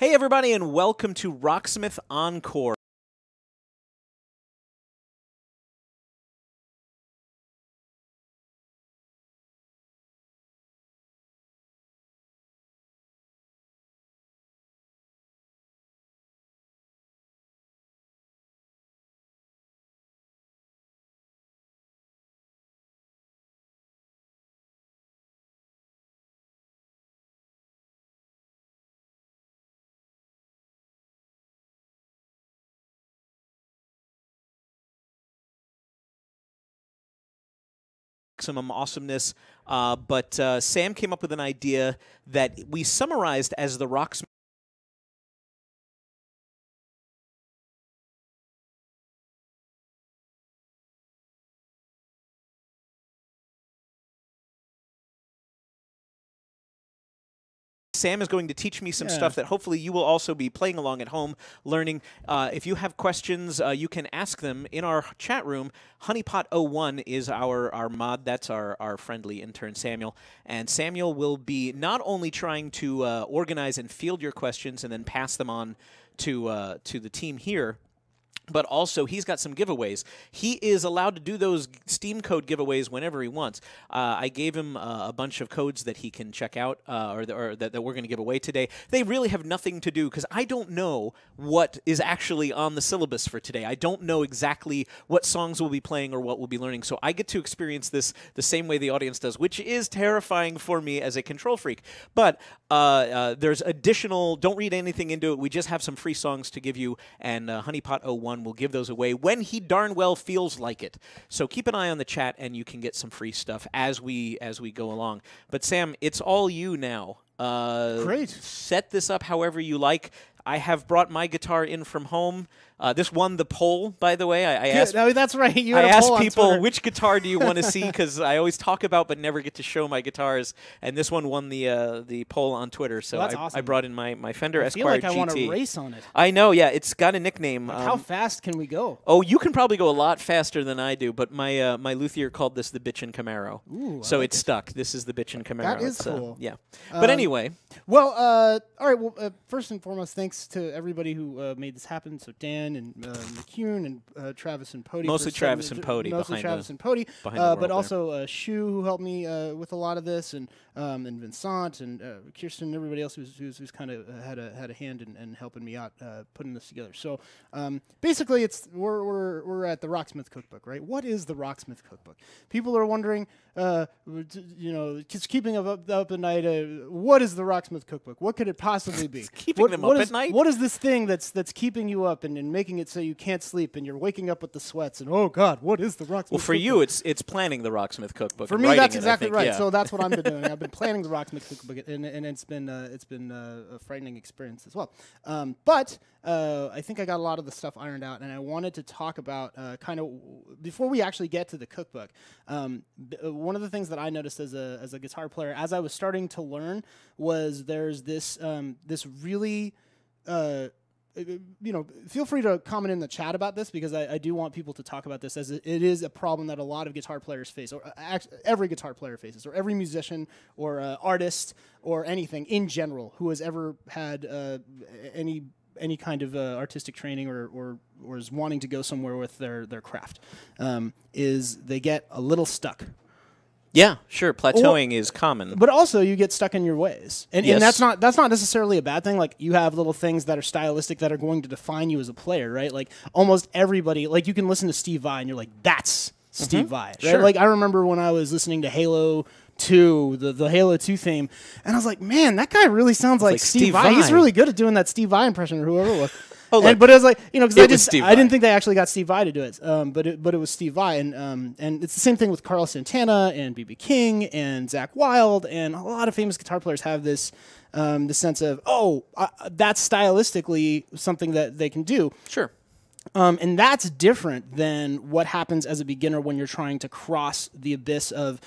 Hey everybody, and welcome to Rocksmith Encore. Maximum awesomeness, but Sam came up with an idea that we summarized as the Rocksmith. Sam is going to teach me some stuff that hopefully you will also be playing along at home, learning. If you have questions, you can ask them in our chat room. Honeypot01 is our mod. That's our friendly intern, Samuel. And Samuel will be not only trying to organize and field your questions and then pass them on to the team here, but also he's got some giveaways. He is allowed to do those Steam code giveaways whenever he wants. I gave him a bunch of codes that he can check out or that we're going to give away today. They really have nothing to do because I don't know what is actually on the syllabus for today. I don't know exactly what songs we'll be playing or what we'll be learning, so I get to experience this the same way the audience does, which is terrifying for me as a control freak. But there's additional, don't read anything into it. We just have some free songs to give you, and Honeypot01 will give those away when he darn well feels like it. So keep an eye on the chat, and you can get some free stuff as we go along. But Sam, it's all you now. Great. Set this up however you like. I have brought my guitar in from home. This won the poll, by the way. I asked, no, that's right. You I had a asked poll on people, Twitter. which guitar do you want to see? Because I always talk about but never get to show my guitars. And this one won the poll on Twitter. So Well, that's I awesome. Fender I Esquire feel like I GT. want to race on it. I know, yeah. It's got a nickname. How fast can we go? Oh, you can probably go a lot faster than I do, but my luthier called this the Bitchin' Camaro. Ooh, so like it's stuck. This is the Bitchin' Camaro. That is It's, cool. Yeah. But anyway. Well, all right. Well, first and foremost, thanks to everybody who made this happen. So Dan and McCune and Travis and Pody. Mostly Travis and Pody. Mostly behind Travis the, and Pody. behind the world but there. also Shu, who helped me with a lot of this, and Vincent and Kirsten and everybody else who's kind of had a hand in helping me out putting this together. So basically, we're at the Rocksmith Cookbook, right? What is the Rocksmith Cookbook? People are wondering, just keeping up at night. What is the Rocksmith Cookbook? What could it possibly be? Keeping them up at night? What is this thing that's keeping you up and making it so you can't sleep and you're waking up with the sweats and oh God, what is the Rocksmith? Well, for Cookbook? you, it's planning the Rocksmith Cookbook. For and me, writing that's it, exactly I think, right. Yeah. So that's what I've been doing. I've been planning the Rocksmith Cookbook, and it's been a frightening experience as well. But I think I got a lot of the stuff ironed out, and I wanted to talk about kind of before we actually get to the cookbook. One of the things that I noticed as a guitar player, as I was starting to learn, was there's this this really feel free to comment in the chat about this because I do want people to talk about this as it is a problem that a lot of guitar players face, or every guitar player faces, or every musician or artist or anything in general who has ever had any kind of artistic training or is wanting to go somewhere with their craft, is they get a little stuck. Yeah, sure. Plateauing is common. But also, you get stuck in your ways, and Yes. and that's not necessarily a bad thing. Like you have little things that are stylistic that are going to define you as a player, right? Like almost everybody, like you can listen to Steve Vai, and you're like, that's Steve Vai, right? Sure. Like I remember when I was listening to Halo 2, the Halo 2 theme, and I was like, man, that guy really sounds like Steve Vai. He's really good at doing that Steve Vai impression or whoever it was. But it was like, because I didn't think they actually got Steve Vai to do it, but it was Steve Vai, and it's the same thing with Carlos Santana and B.B. King and Zach Wilde, and a lot of famous guitar players have this sense of that's stylistically something that they can do. Sure. And that's different than what happens as a beginner when you're trying to cross the abyss of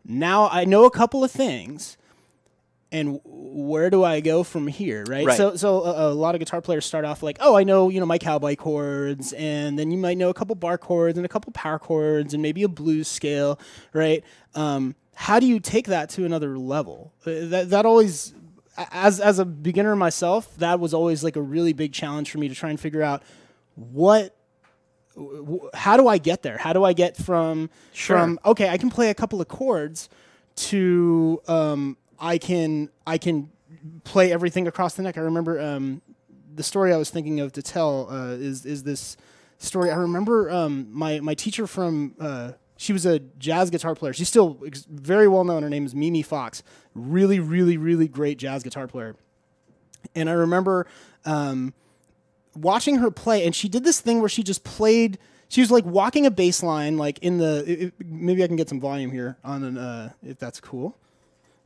now I know a couple of things. And where do I go from here, right? So a lot of guitar players start off like, I know my cowboy chords, and then you might know a couple bar chords and a couple power chords and maybe a blues scale, right? How do you take that to another level? That always as a beginner myself, that was always like a really big challenge for me to try and figure out how do I get there? How do I get from okay, I can play a couple of chords to I can play everything across the neck. I remember the story I was thinking of to tell is this story. I remember my teacher from she was a jazz guitar player. She's still very well known. Her name is Mimi Fox. Really, really, really great jazz guitar player. And I remember watching her play, and she did this thing where she just played. She was like walking a bass line, like in the. Maybe I can get some volume here on an if that's cool,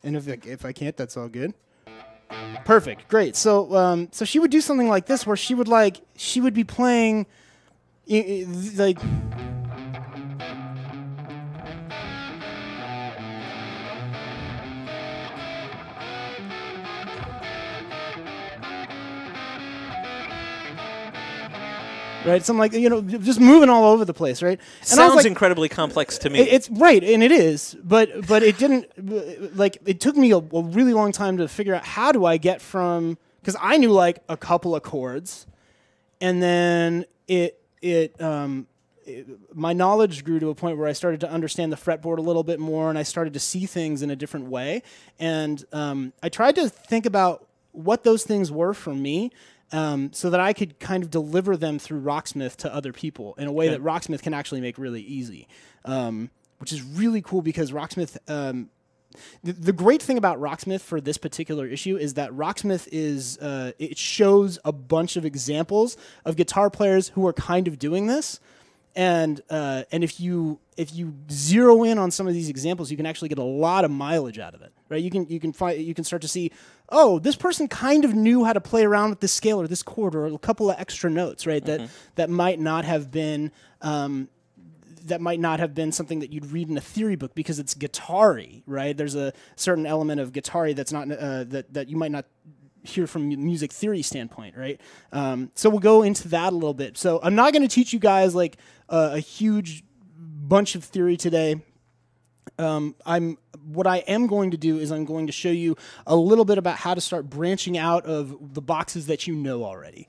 and if I can't, that's all good. Perfect, great. So so she would do something like this, where she would be playing, like. Right, so I'm like, just moving all over the place, right? And sounds like, incredibly complex to me. It's right, and it is, but it didn't, like, it took me a really long time to figure out how do I get from, because I knew like a couple of chords, and then my knowledge grew to a point where I started to understand the fretboard a little bit more, and I started to see things in a different way, and I tried to think about what those things were for me. So that I could kind of deliver them through Rocksmith to other people in a way that Rocksmith can actually make really easy, which is really cool because Rocksmith. The great thing about Rocksmith for this particular issue is that Rocksmith it shows a bunch of examples of guitar players who are kind of doing this, and if you zero in on some of these examples, you can actually get a lot of mileage out of it. Right? You can start to see, oh, this person kind of knew how to play around with this scale or this chord or a couple of extra notes, right? That might not have been something that you'd read in a theory book because it's guitar-y, right? There's a certain element of guitar-y that's not that you might not hear from music theory standpoint, right? So we'll go into that a little bit. So I'm not going to teach you guys like a huge bunch of theory today. What I am going to do is I'm going to show you a little bit about how to start branching out of the boxes that you know already,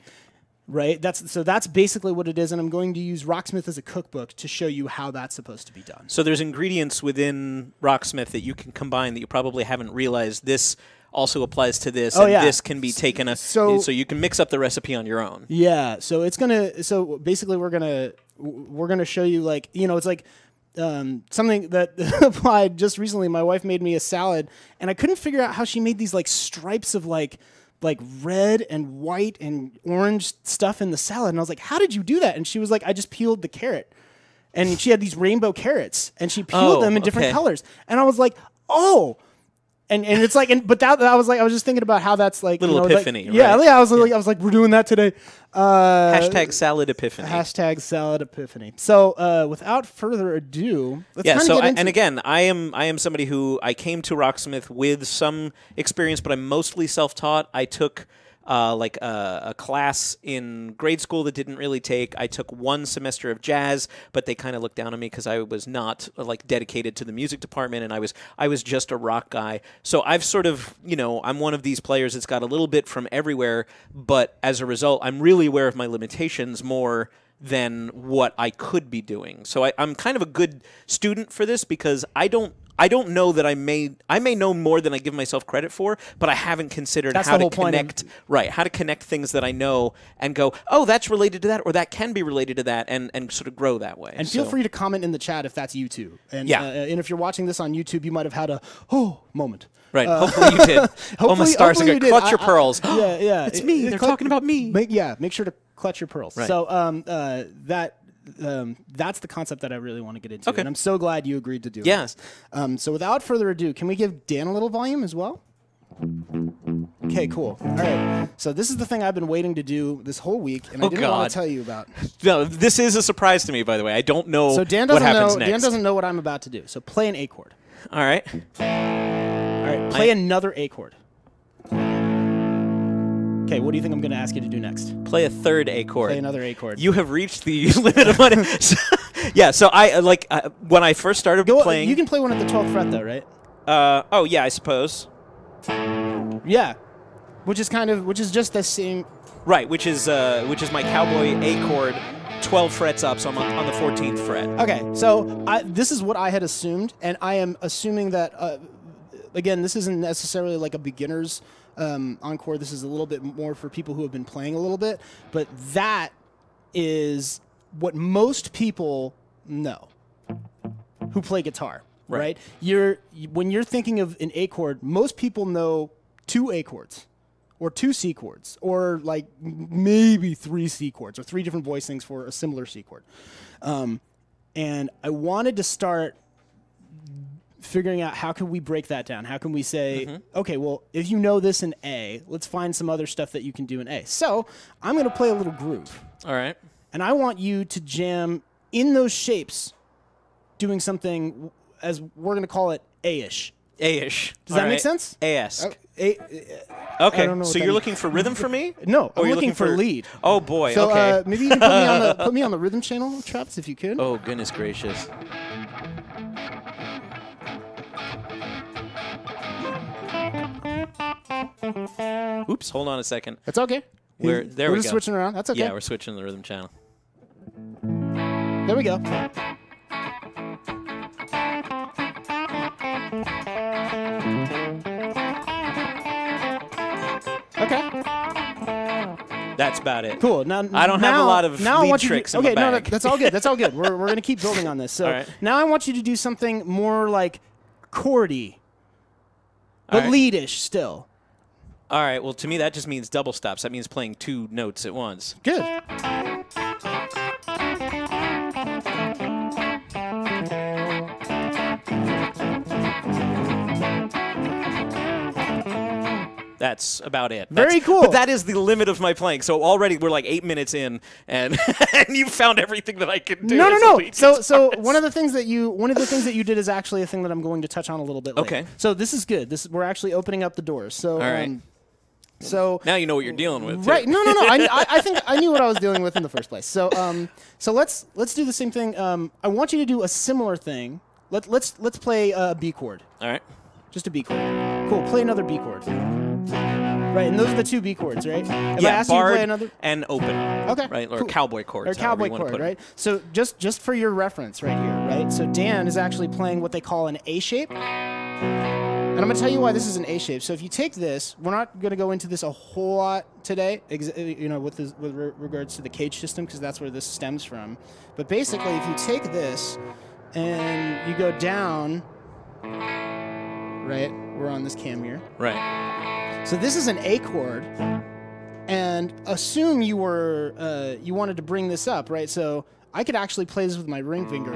right? That's basically what it is, and I'm going to use Rocksmith as a cookbook to show you how that's supposed to be done. So there's ingredients within Rocksmith that you can combine that you probably haven't realized. This also applies to this, and this can be taken so you can mix up the recipe on your own. Yeah. So basically we're gonna show you, like, it's like. Something that applied just recently. My wife made me a salad, and I couldn't figure out how she made these like stripes of like red and white and orange stuff in the salad. And I was like, "How did you do that?" And she was like, "I just peeled the carrot." And she had these rainbow carrots, and she peeled them in different colors. And I was like, "Oh." And it's like, but I was just thinking about how that's like little epiphany. Like, right? Yeah, I was like, we're doing that today. Hashtag salad epiphany. Hashtag salad epiphany. So without further ado, let's and again, I am somebody who I came to Rocksmith with some experience, but I'm mostly self-taught. I took like a class in grade school that didn't really take. I took one semester of jazz, but they kind of looked down on me because I was not like dedicated to the music department, and I was just a rock guy. So I've sort of, I'm one of these players that's got a little bit from everywhere, but as a result, I'm really aware of my limitations more than what I could be doing. So I'm kind of a good student for this because I don't know that I may know more than I give myself credit for, but I haven't considered how to connect things that I know and go, oh, that's related to that, or that can be related to that, and sort of grow that way. And feel free to comment in the chat if that's YouTube. And and if you're watching this on YouTube, you might have had a moment. Right. Hopefully you did. Almost stars and go, clutch your pearls. Yeah. It's me. They're talking about me. Make sure to clutch your pearls. Right. So that's the concept that I really want to get into. Okay. And I'm so glad you agreed to do it. Yes. So without further ado, can we give Dan a little volume as well? Okay, cool. All right. So this is the thing I've been waiting to do this whole week, and I didn't want to tell you about. No, this is a surprise to me, by the way. I don't know what happens next. Dan doesn't know what I'm about to do. So play an A chord. All right. Play another A chord. Okay, what do you think I'm going to ask you to do next? Play a third A chord. Play another A chord. You have reached the limit of money. So I when I first started playing. You can play one at the 12th fret, though, right? Oh yeah, I suppose. Yeah. which is just the same. Right, which is my cowboy A chord, 12 frets up, so I'm on the 14th fret. Okay, so this is what I had assumed, and I am assuming that again, this isn't necessarily like a beginner's Encore. This is a little bit more for people who have been playing a little bit, but that is what most people know who play guitar, right? When you're thinking of an A chord, most people know 2 A chords or 2 C chords or like maybe 3 C chords or 3 different voicings for a similar C chord. And I wanted to start figuring out how can we break that down? How can we say, okay, well, if you know this in A, let's find some other stuff that you can do in A. So I'm going to play a little groove. All right. And I want you to jam in those shapes doing something, as we're going to call it, A-ish. A-ish. Does that make sense? A-esque. Okay, so you're looking for rhythm for me? No, I'm looking for lead. Oh, boy, so, okay. Maybe you can put me on the rhythm channel, Travis, if you could. Oh, goodness gracious. Oops, hold on a second. That's okay. We're just switching around. That's okay. Yeah, we're switching the rhythm channel. There we go. Okay. That's about it. Cool. Now I don't have a lot of lead tricks in my bag. No, that's all good. That's all good. We're going to keep building on this. So now I want you to do something more like chordy, but lead-ish still. All right. Well, to me, that just means double stops. That means playing 2 notes at once. Good. That's about it. Very cool. But that is the limit of my playing. So already we're like 8 minutes in, and and you found everything that I could do. No. So one of the things that you did is actually a thing that I'm going to touch on a little bit later. Okay. So this is good. We're actually opening up the doors. So all right. So now you know what you're dealing with. Right. No. I think I knew what I was dealing with in the first place. So so let's do the same thing. I want you to do a similar thing. Let's play a B chord. All right. Just a B chord. Cool. Play another B chord. Right, and those are the 2 B chords, right? If yeah, I ask barred you to play another? And open. Okay. Right, or cool. cowboy chord. Or cowboy chord, right? So just for your reference right here, right? So Dan is actually playing what they call an A shape. And I'm going to tell you why this is an A shape. So if you take this, we're not going to go into this a whole lot today, with regards to the cage system, because that's where this stems from. But basically, if you take this and you go down, right? We're on this cam here. Right. So this is an A chord, and assume you wanted to bring this up, right? So I could actually play this with my ring finger,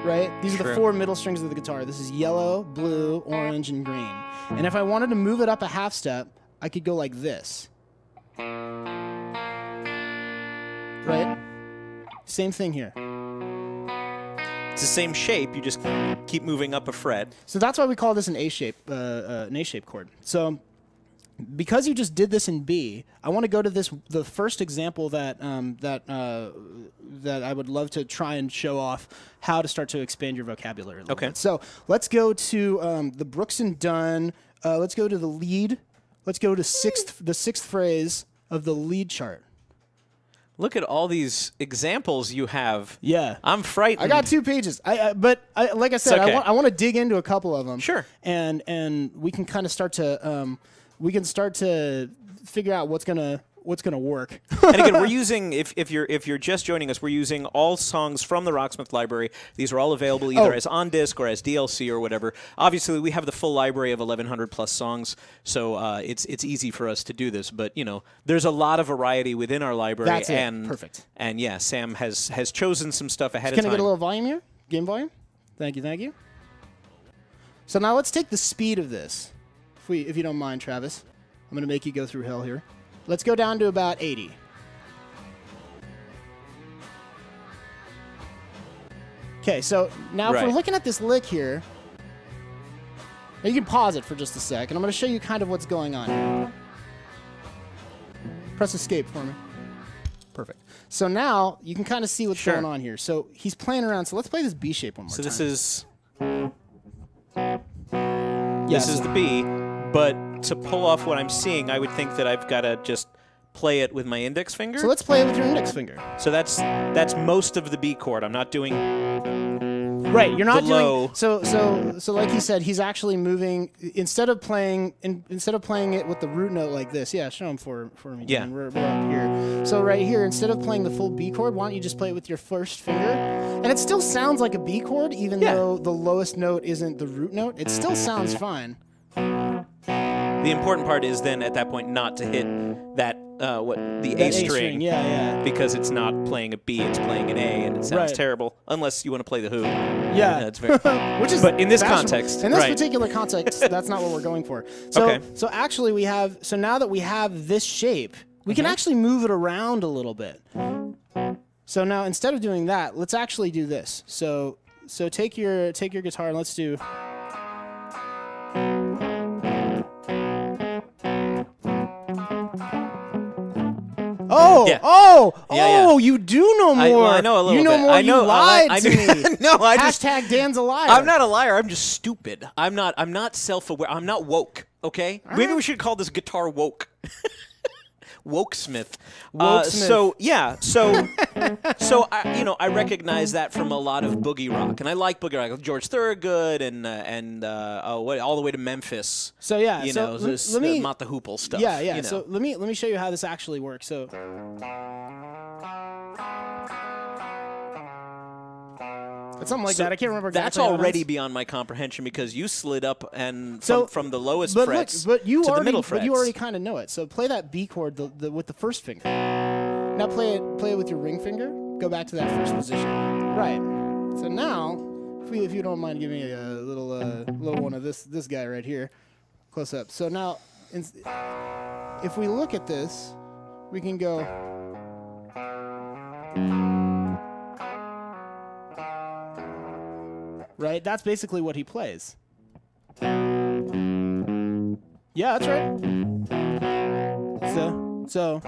right? These are the 4 middle strings of the guitar. This is yellow, blue, orange, and green. And if I wanted to move it up a half step, I could go like this, right? Same thing here. It's the same shape. You just keep moving up a fret. So that's why we call this an A shape, chord. So because you just did this in B, I want to go to the first example that I would love to try and show off how to start to expand your vocabulary a little bit. So let's go to the Brooks and Dunn. Let's go to the lead. Let's go to the 6th phrase of the lead chart. Look at all these examples you have. Yeah. I'm frightened. I got 2 pages. But like I said, okay. I want to dig into a couple of them. Sure. And we can kind of start to figure out what's gonna work. And again, we're using if you're just joining us, we're using all songs from the Rocksmith library. These are all available either as on disc or as DLC or whatever. Obviously, we have the full library of 1,100 plus songs, so it's easy for us to do this. But there's a lot of variety within our library. That's perfect. And yeah, Sam has chosen some stuff ahead of time. Can I get a little volume here? Game volume. Thank you. So now let's take the speed of this, if you don't mind, Travis. I'm gonna make you go through hell here. Let's go down to about 80. Okay, so now if we're looking at this lick here, you can pause it for just a sec, and I'm going to show you kind of what's going on here. Press escape for me. Perfect. So now you can kind of see what's going on here. So he's playing around. So let's play this B shape one more time. So this is the B, but to pull off what I'm seeing, I would think that I've got to just play it with my index finger. So let's play it with your index finger. So that's most of the B chord. I'm not doing right. You're not the low. doing so like he said, he's actually moving instead of playing it with the root note like this. Yeah, show him for me. Yeah. We're up here. So right here, instead of playing the full B chord, why don't you just play it with your first finger? And it still sounds like a B chord, even though the lowest note isn't the root note. It still sounds fine. The important part is then at that point not to hit that the A string, because it's not playing a B, it's playing an A, and it sounds terrible unless you want to play the Who. Yeah, it's very. Which is but in this context, in this particular context, that's not what we're going for. So, so actually, now that we have this shape, we can actually move it around a little bit. So now instead of doing that, let's actually do this. So take your guitar and let's do. Oh, you do know more. I know a little bit. You know more. I know, you lied to me. No, I Hashtag Dan's a liar. I'm not a liar. I'm just stupid. I'm not self-aware. I'm not woke. Okay? Maybe we should call this guitar woke. Wokesmith. So I recognize that from a lot of boogie rock, and I like boogie rock, George Thorogood and all the way to Memphis. So yeah, let me Mott the Hoople stuff. Yeah, yeah. So let me show you how this actually works. So. It's something like that. I can't remember exactly. That's already beyond my comprehension because you slid up and from the lowest frets to the middle frets. But you already kind of know it. So play that B chord with the first finger. Now play it with your ring finger. Go back to that first position. Right. So now, if you don't mind giving me a little one of this guy right here, close up. So now, if we look at this, we can go. Right? That's basically what he plays. Yeah, that's right. So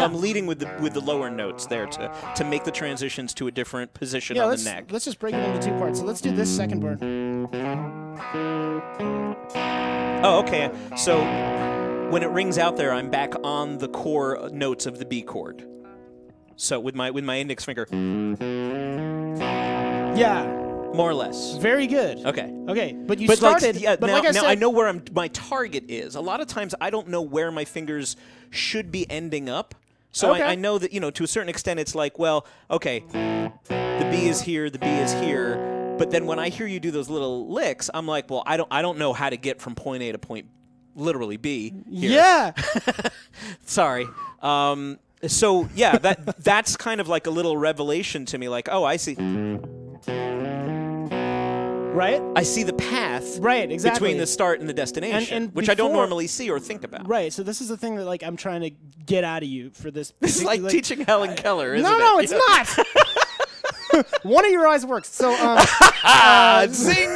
I'm leading with the lower notes there to make the transitions to a different position on the neck. Let's just break it into two parts. So let's do this second part. Oh, okay. So when it rings out there, I'm back on the core notes of the B chord. So with my index finger. Yeah. More or less. Very good. Okay. Okay. But you started. Now I know where my target is. A lot of times I don't know where my fingers should be ending up. So I know that, to a certain extent it's like, well, okay, the B is here, the B is here. But then when I hear you do those little licks, I'm like, well, I don't know how to get from point A to point literally B here. Yeah. Sorry. So yeah, that's kind of like a little revelation to me. Like, oh, I see. Right. I see the path. Right. Exactly. Between the start and the destination, which I don't normally see or think about. Right. So this is the thing that I'm trying to get out of you for this. This is like teaching Helen Keller, isn't it? No, it's not. One of your eyes works. So zing,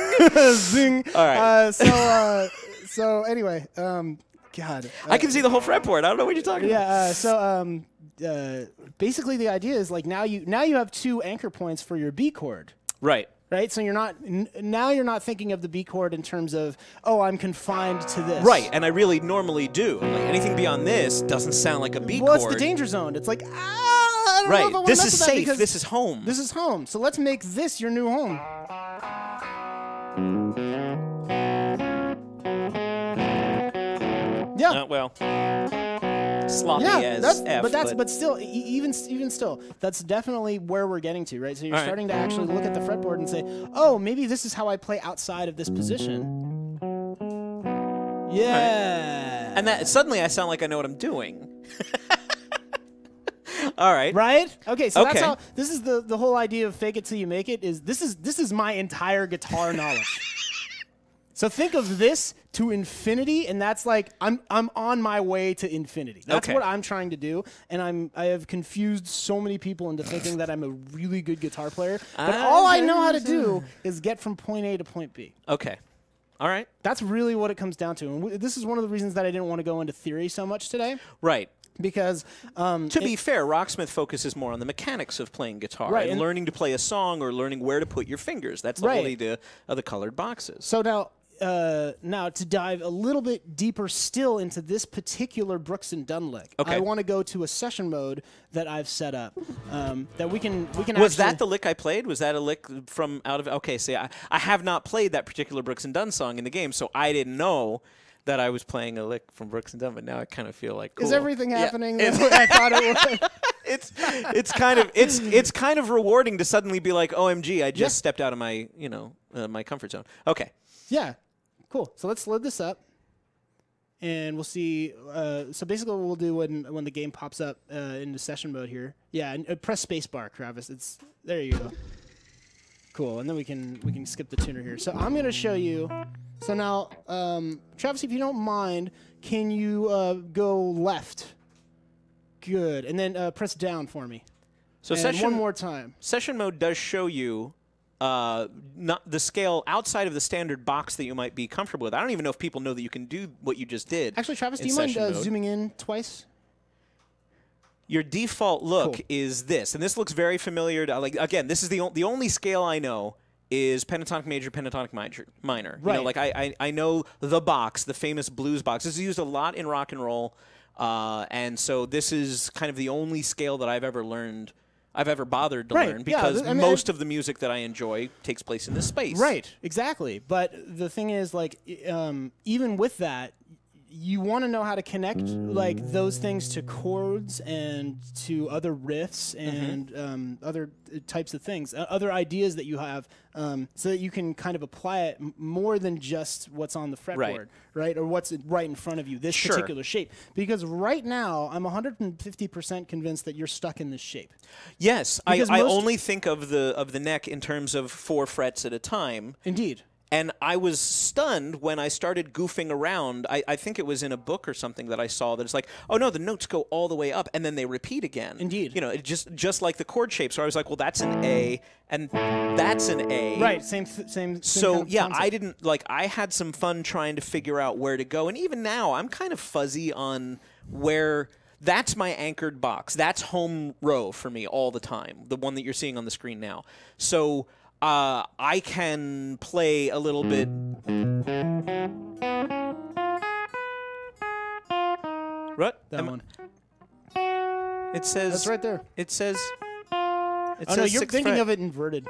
zing. All right. So anyway, God. I can see the whole fretboard. I don't know what you're talking about. So basically the idea is like now you have two anchor points for your B chord. Right. Right. So you're not thinking of the B chord in terms of, oh, I'm confined to this. Right. And I really normally do. Like anything beyond this doesn't sound like a B chord. Well, it's the danger zone. It's like, I don't know if I want to This is safe. This is home. This is home. So let's make this your new home. Yeah. Well, sloppy as F. But still, even still, that's definitely where we're getting to, right? So you're starting to actually look at the fretboard and say, oh, maybe this is how I play outside of this position. Yeah. Right. And that suddenly I sound like I know what I'm doing. All right. Right? Okay, so that's how this is the whole idea of fake it till you make it this is my entire guitar knowledge. So think of this to infinity, and that's like I'm on my way to infinity. That's what I'm trying to do, and I have confused so many people into thinking that I'm a really good guitar player. But all I know how to do is get from point A to point B. Okay. All right. That's really what it comes down to. And this is one of the reasons that I didn't want to go into theory so much today. Right. Because to be fair, Rocksmith focuses more on the mechanics of playing guitar and learning to play a song or learning where to put your fingers. That's the whole idea of the colored boxes. So now to dive a little bit deeper still into this particular Brooks and Dunn lick, I want to go to a session mode that I've set up that we can. Was that the lick I played? Was that a lick from out of? Okay, see, I have not played that particular Brooks and Dunn song in the game, so I didn't know that I was playing a lick from Brooks and Dunn, but now I kind of feel like cool. Is everything happening the way I thought it would? it's kind of rewarding to suddenly be like, OMG, I just stepped out of my my comfort zone. Okay. Yeah. Cool. So let's load this up, and we'll see. So basically, what we'll do when the game pops up into session mode here. Yeah, and press spacebar, Travis. There you go. Cool, and then we can skip the tuner here. So I'm going to show you. So now, Travis, if you don't mind, can you go left? Good, and then press down for me. So one more time. Session mode does show you not the scale outside of the standard box that you might be comfortable with. I don't even know if people know that you can do what you just did. Actually, Travis, do you mind zooming in twice? Your default look is this, and this looks very familiar to, like, again, this is the only scale I know is pentatonic major, pentatonic minor. Right. You know, like I know the box, the famous blues box. This is used a lot in rock and roll, and so this is kind of the only scale that I've ever bothered to learn, because most of the music that I enjoy takes place in this space. Right, exactly. But the thing is, like, even with that, you want to know how to connect like those things to chords and to other riffs and other types of things, other ideas that you have, so that you can kind of apply it more than just what's on the fretboard, right? Or what's right in front of you, this particular shape. Because right now, I'm 150% convinced that you're stuck in this shape. Yes, I only think of the neck in terms of 4 frets at a time. Indeed. And I was stunned when I started goofing around. I think it was in a book or something that I saw that it's like, oh no, the notes go all the way up and then they repeat again. Indeed. You know, it just like the chord shape. So I was like, well, that's an A and that's an A. Right. Same. So kind of yeah, concept. I had some fun trying to figure out where to go. And even now, I'm kind of fuzzy on where. That's my anchored box. That's home row for me all the time. The one that you're seeing on the screen now. So. I can play a little bit. What? That one. It says. That's right there. It says. Oh no, you're thinking of it inverted.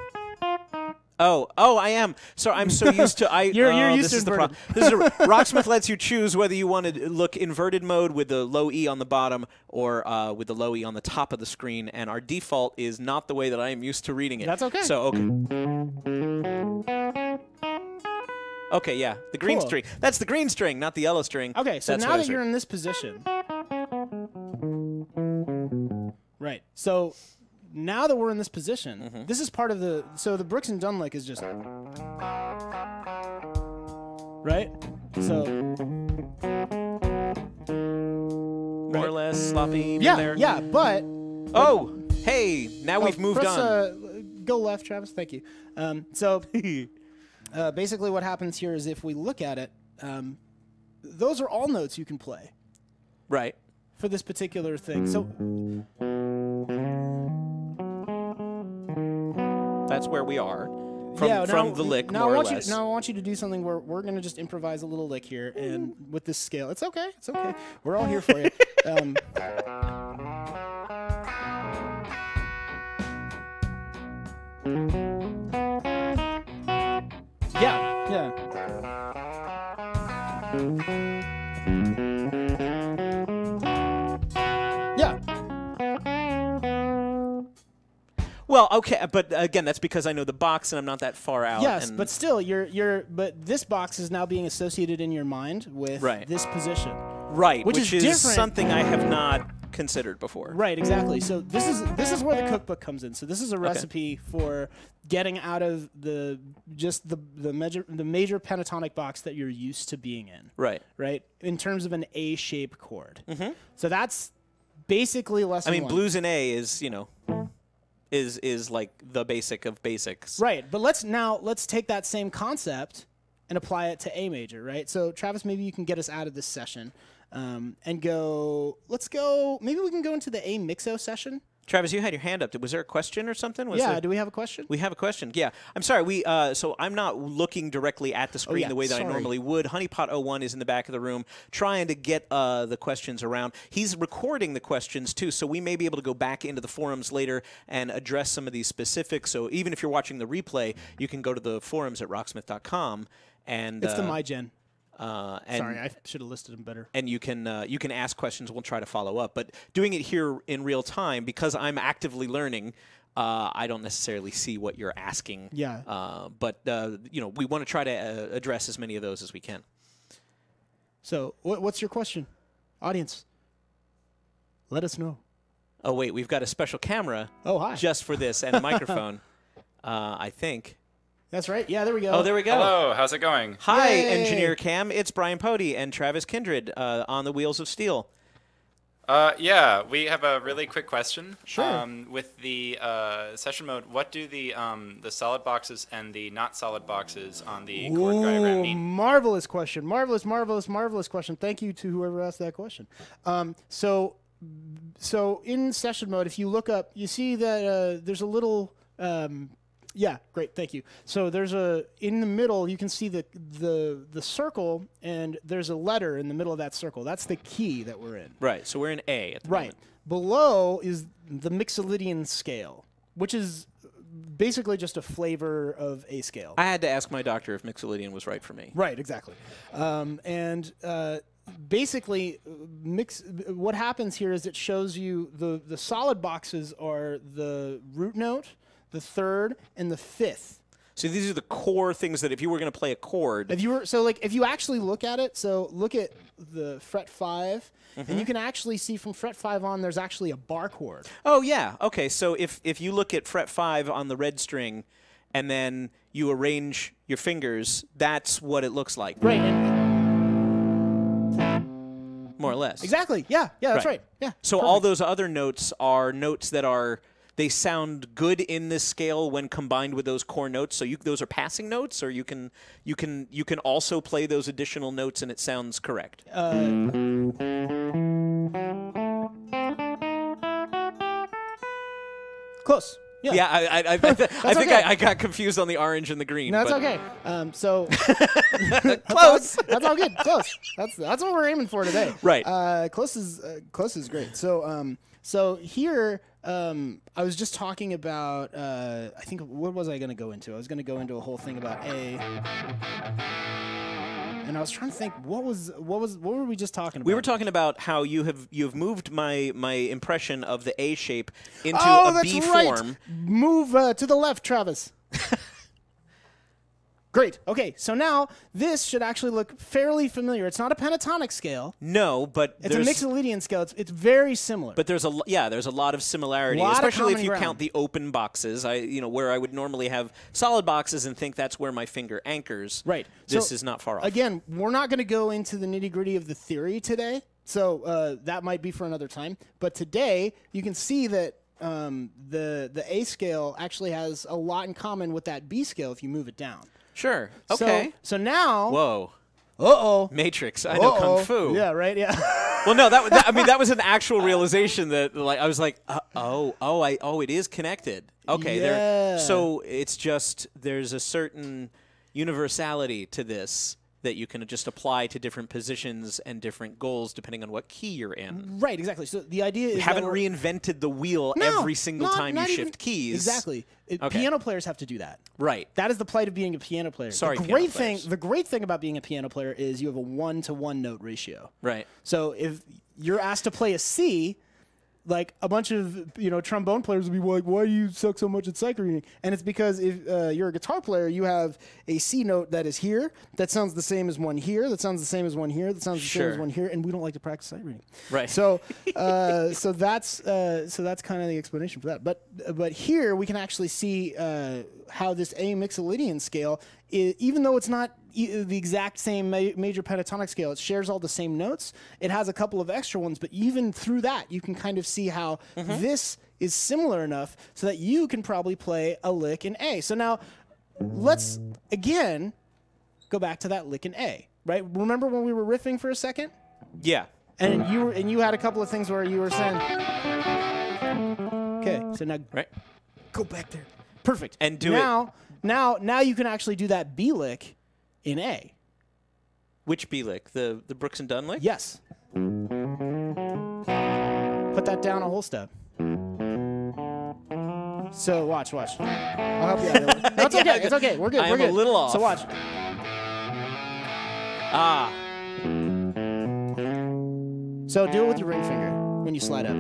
Oh, I am. So I'm so used to you're used to inverted. Rocksmith lets you choose whether you want to look inverted mode with the low E on the bottom or with the low E on the top of the screen, and our default is not the way that I am used to reading it. That's okay. So okay, yeah, the green string. That's the green string, not the yellow string. Okay, so now that you're in this position, right? So. Now that we're in this position, this is part of the. So the Brooks and Dunn lick is just. Right? So. More or less sloppy. Yeah, but. Oh, hey, now we've moved on. Go left, Travis. Thank you. So basically what happens here is if we look at it, those are all notes you can play. Right. For this particular thing. So. That's where we are from the lick, more or less. Now I want you to do something where we're going to just improvise a little lick here, and with this scale. It's okay. It's okay. We're all here for you. Yeah. Well, okay, but again, that's because I know the box and I'm not that far out. Yes, but still, but this box is now being associated in your mind with this position. Right, which is something I have not considered before. Right, exactly. So this is where the cookbook comes in. So this is a recipe for getting out of the major pentatonic box that you're used to being in. Right. Right? In terms of an A-shaped chord. So that's basically lesson one. Blues in A is, is like the basic of basics. Right, but let's take that same concept and apply it to A major, right? So Travis, maybe you can get us out of this session. and go. Let's go. Maybe we can go into the A Mixo session. Travis, you had your hand up. Was there a question or something? Do we have a question? We have a question. Yeah. I'm sorry. So I'm not looking directly at the screen the way that I normally would. Honeypot01 is in the back of the room trying to get the questions around. He's recording the questions, too, so we may be able to go back into the forums later and address some of these specifics. So even if you're watching the replay, you can go to the forums at rocksmith.com. And it's the MyGen. Sorry, I should have listed them better. And you can ask questions. We'll try to follow up. But doing it here in real time, because I'm actively learning, I don't necessarily see what you're asking. Yeah. But we want to try to address as many of those as we can. So, what's your question, audience? Let us know. Oh wait, we've got a special camera. Oh hi. Just for this and a microphone. I think. That's right. Yeah, there we go. Oh, there we go. Hello, how's it going? Hi, Engineer Cam. It's Brian Pody and Travis Kindred on the Wheels of Steel. Yeah, we have a really quick question. Sure. With the session mode, what do the solid boxes and the not solid boxes on the chord diagram mean? Marvelous question. Marvelous question. Thank you to whoever asked that question. So in session mode, if you look up, you see that there's a little... yeah, great, thank you. So there's in the middle, you can see the circle, and there's a letter in the middle of that circle. That's the key that we're in. Right, so we're in A at the moment. Below is the Mixolydian scale, which is basically just a flavor of A scale. I had to ask my doctor if Mixolydian was right for me. Right, exactly. Basically, what happens here is it shows you the solid boxes are the root note, the third, and the fifth. So these are the core things that if you were going to play a chord. If you actually look at it, so look at the fret 5, and you can actually see from fret 5 on, there's actually a bar chord. Oh yeah, okay. So if you look at fret 5 on the red string, and then you arrange your fingers, that's what it looks like. Right. More or less. Exactly. Yeah. Yeah. That's right. Yeah. So all those other notes are notes that are. They sound good in this scale when combined with those core notes. So those are passing notes, or you can also play those additional notes and it sounds correct. Close. Yeah, I think I got confused on the orange and the green. No, that's okay. Close. That's all good. Close. That's what we're aiming for today. Right. Close is great. So here. I was just talking about, I think, what was I going to go into? I was going to go into a whole thing about A. And I was trying to think, what were we just talking about? We were talking about how you've moved my impression of the A shape into a B form. Move to the left, Travis. Great. Okay, so now this should actually look fairly familiar. It's not a pentatonic scale. No, but it's a Mixolydian scale. It's very similar. But there's a lot of similarity, especially if you count the open boxes. Where I would normally have solid boxes and think that's where my finger anchors. Right. This is not far off. Again, we're not going to go into the nitty-gritty of the theory today, so that might be for another time. But today, you can see that the A scale actually has a lot in common with that B scale if you move it down. Sure. Okay. So now. Whoa. Uh-oh. Matrix. I know Kung Fu. Yeah. Right. Yeah. Well, no. That was an actual realization that I was like, it is connected. Okay. Yeah. So it's just there's a certain universality to this that you can just apply to different positions and different goals depending on what key you're in. Right, exactly. So the idea is we haven't reinvented the wheel every single time you shift keys. Exactly. Piano players have to do that. Right. That is the plight of being a piano player. Sorry, the great thing about being a piano player is you have a 1-to-1 note ratio. Right. So if you're asked to play a C, like a bunch of trombone players will be like, "Why do you suck so much at sight reading?" And it's because if you're a guitar player, you have a C note that is here, that sounds the same as one here, that sounds the same as one here, that sounds the same as one here, and we don't like to practice sight reading. Right. So that's kind of the explanation for that. But here we can actually see how this A Mixolydian scale, even though it's not the exact same major pentatonic scale, it shares all the same notes. It has a couple of extra ones, but even through that, you can kind of see how this is similar enough so that you can probably play a lick in A. So now, let's again go back to that lick in A. Right? Remember when we were riffing for a second? Yeah. And you had a couple of things where you were saying, okay, so now go back there. Perfect. And do it. Now you can actually do that B lick in A. Which B lick? The Brooks and Dunn lick? Yes. Put that down a whole step. So watch. I'll help you out. No, it's okay. It's okay. We're good. I'm a little off. So watch. So do it with your ring finger when you slide up.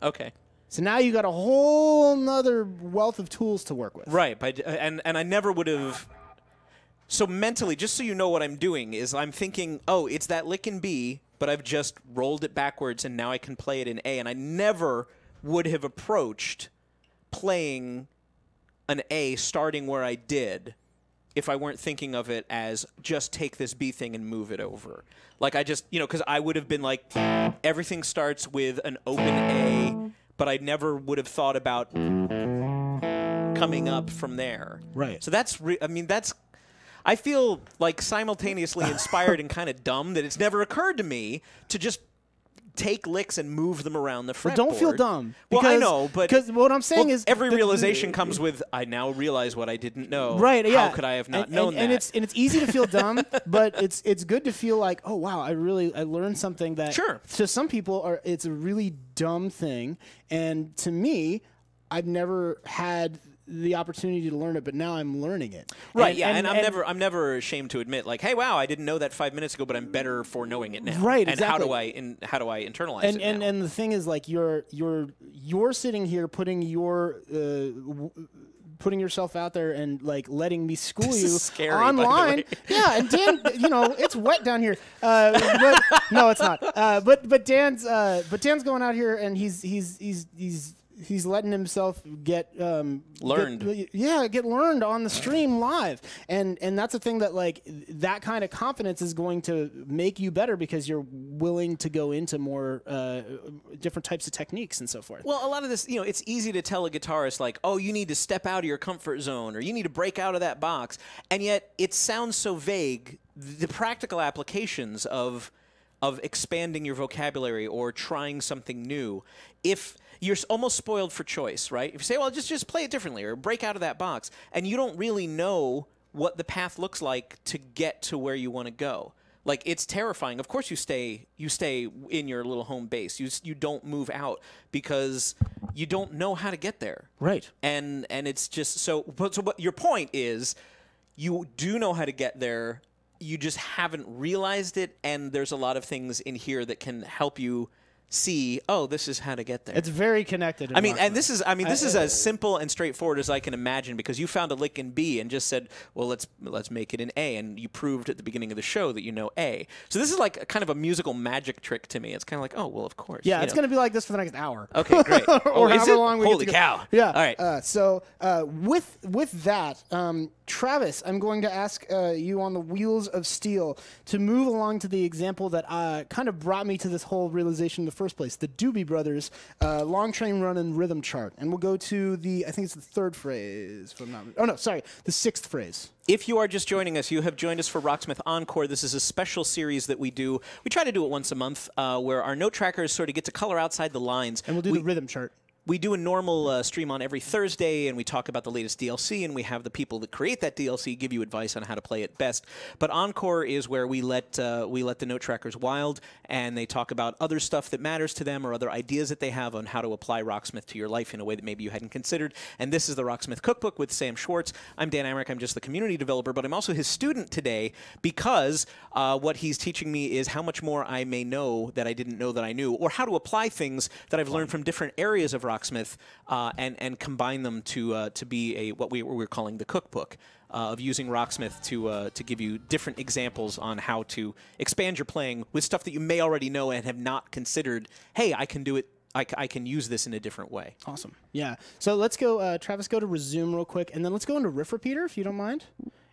Okay. So now you got a whole nother wealth of tools to work with. Right. And I never would have. So mentally, just so you know what I'm doing, is I'm thinking, oh, it's that lick in B, but I've just rolled it backwards, and now I can play it in A. And I never would have approached playing an A starting where I did if I weren't thinking of it as just take this B thing and move it over. Like I just, because I would have been like, everything starts with an open A, but I never would have thought about coming up from there. Right. So that's, I feel like simultaneously inspired and kind of dumb that it's never occurred to me to just take licks and move them around the fretboard. Well, don't feel dumb. Well, I know, but because what I'm saying is every realization comes with I now realize what I didn't know. Right? Yeah. How could I have not known that? And it's easy to feel dumb, but it's good to feel like, oh wow, I learned something that to some people it's a really dumb thing, and to me, I've never had the opportunity to learn it, but now I'm learning it. Right, and I'm never ashamed to admit, like, hey, wow, I didn't know that 5 minutes ago, but I'm better for knowing it now. Right, and exactly. how do I internalize it now? And the thing is, like, you're sitting here putting yourself out there and like letting me school you scary, online. Yeah, and Dan, it's wet down here. But no, it's not. But Dan's going out here and he's letting himself get learned. Get learned on the stream live, and that's a thing that like that kind of confidence is going to make you better because you're willing to go into more different types of techniques and so forth. Well, a lot of this, it's easy to tell a guitarist like, oh, you need to step out of your comfort zone or you need to break out of that box, and yet it sounds so vague. The practical applications of expanding your vocabulary or trying something new, if you're almost spoiled for choice, right? If you say, well, just play it differently or break out of that box, and you don't really know what the path looks like to get to where you want to go. Like, it's terrifying. Of course you stay in your little home base. You don't move out because you don't know how to get there. Right. And it's just so what your point is, you do know how to get there, you just haven't realized it, and there's a lot of things in here that can help you see, oh, this is how to get there. It's very connected. This is as simple and straightforward as I can imagine, because you found a lick in B and just said, well, let's make it in A, and you proved at the beginning of the show that you know A. So this is like a kind of a musical magic trick to me. It's kind of like, oh, well, of course. Yeah, it's going to be like this for the next hour. Okay, great. Or however long we Holy get to cow. Go. Yeah. All right. So with that, Travis, I'm going to ask you on the Wheels of Steel to move along to the example that kind of brought me to this whole realization in the first place, the Doobie Brothers Long Train Runnin' Rhythm Chart. And we'll go to I think it's the third phrase. The sixth phrase. If you are just joining us, you have joined us for Rocksmith Encore. This is a special series that we do. We try to do it once a month where our note trackers sort of get to color outside the lines. And we'll do the rhythm chart. We do a normal stream on every Thursday, and we talk about the latest DLC, and we have the people that create that DLC give you advice on how to play it best. But Encore is where we let the note trackers wild, and they talk about other stuff that matters to them or other ideas that they have on how to apply Rocksmith to your life in a way that maybe you hadn't considered. And this is the Rocksmith Cookbook with Sam Schwartz. I'm Dan Amrich. I'm just the community developer, but I'm also his student today because what he's teaching me is how much more I may know that I didn't know that I knew, or how to apply things that I've learned from different areas of Rocksmith and combine them to be what we're calling the cookbook of using Rocksmith to give you different examples on how to expand your playing with stuff that you may already know and have not considered. Hey, I can do it. I can use this in a different way. Awesome. Yeah. So let's go, Travis, go to resume real quick, and then let's go into riff repeater if you don't mind,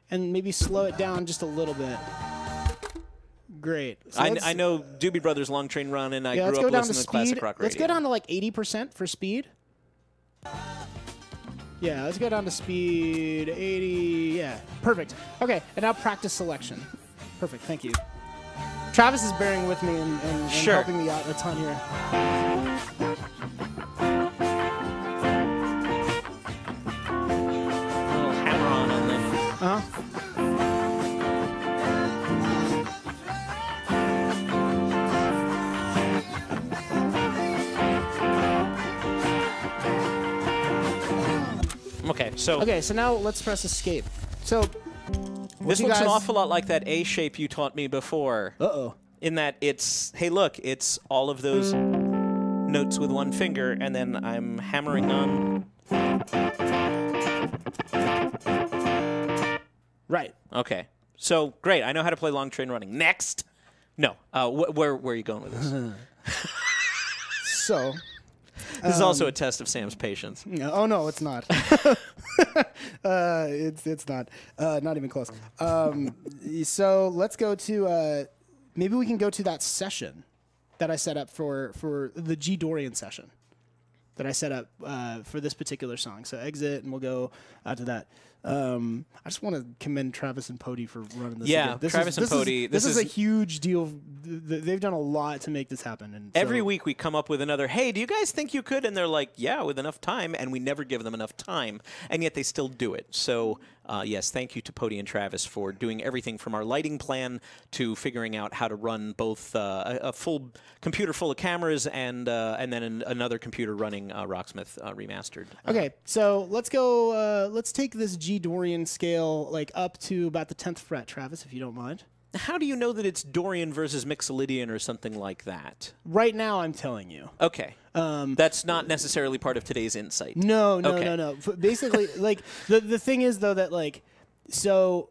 and maybe slow it down just a little bit. Great. So I know Doobie Brothers Long Train Run, and I grew up listening to classic rock radio. Let's go down to like 80% for speed. Yeah, let's go down to speed 80. Yeah, perfect. Okay, and now practice selection. Perfect, thank you. Travis is bearing with me and helping me out a ton here. A little hammer-on them. Uh-huh. Okay, so now let's press escape. So this looks an awful lot like that A shape you taught me before. Uh-oh. In that it's, hey, look, it's all of those notes with one finger, and then I'm hammering on. Right. Okay. So, great. I know how to play Long Train Running. Next. No. Where are you going with this? So... This is also a test of Sam's patience. Oh no, it's not. It's not. Not even close. So let's go to. Maybe we can go to that session that I set up for the G Dorian session that I set up for this particular song. So exit, and we'll go to that. I just want to commend Travis and Pody for running this. Yeah, again. Travis and Pody. This is a huge deal. They've done a lot to make this happen. And every week we come up with another, hey, do you guys think you could? And they're like, yeah, with enough time. And we never give them enough time. And yet they still do it. So, yes, thank you to Pody and Travis for doing everything from our lighting plan to figuring out how to run both a full computer full of cameras and then another computer running Rocksmith Remastered. Okay, so let's go. Let's take this G Dorian scale like up to about the 10th fret, Travis, if you don't mind. How do you know that it's Dorian versus Mixolydian or something like that? Right now, I'm telling you. Okay. That's not necessarily part of today's insight. No. Okay. Basically, like the thing is though that like, so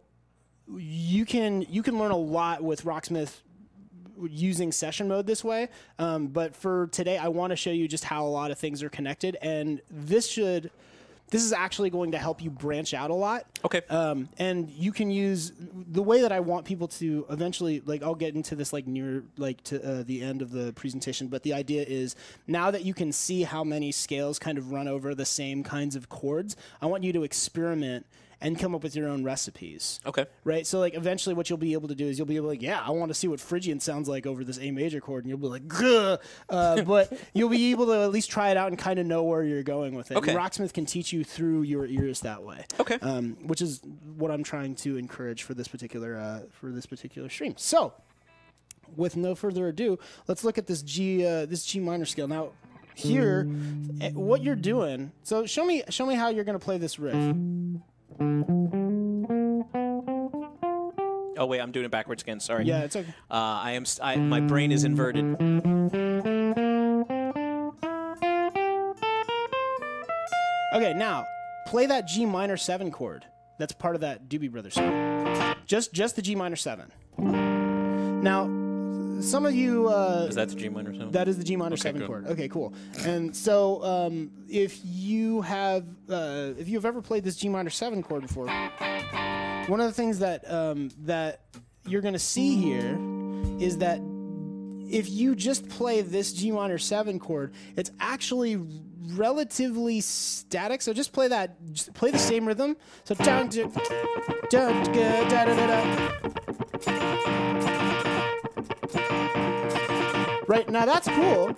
you can learn a lot with Rocksmith using session mode this way. But for today, I want to show you just how a lot of things are connected, and this is actually going to help you branch out a lot. Okay. And you can use the way that I want people to eventually, like, I'll get into this like near like to the end of the presentation, but the idea is now that you can see how many scales kind of run over the same kinds of chords, I want you to experiment and come up with your own recipes. Okay. Right? So, like, eventually what you'll be able to do is you'll be able to, like, yeah, I want to see what Phrygian sounds like over this A major chord. And you'll be like, gah! But you'll be able to at least try it out and kind of know where you're going with it. Okay. And Rocksmith can teach you through your ears that way. Okay. Which is what I'm trying to encourage for this particular stream. So, with no further ado, let's look at this G minor scale. Now, here, what you're doing, so show me how you're going to play this riff. Oh wait, I'm doing it backwards again. Sorry. Yeah, it's okay. My brain is inverted. Okay, now play that G minor 7 chord. That's part of that Doobie Brothers song. Just the G minor 7. Now, some of you is that the G minor 7? That is the G minor 7 chord. Okay, cool. And so if you have ever played this G minor 7 chord before, one of the things that that you're going to see here is that if you just play this G minor 7 chord, it's actually relatively static. So just play the same rhythm. So dun, dun, dun, dun, dun, dun, dun. Right, now that's cool,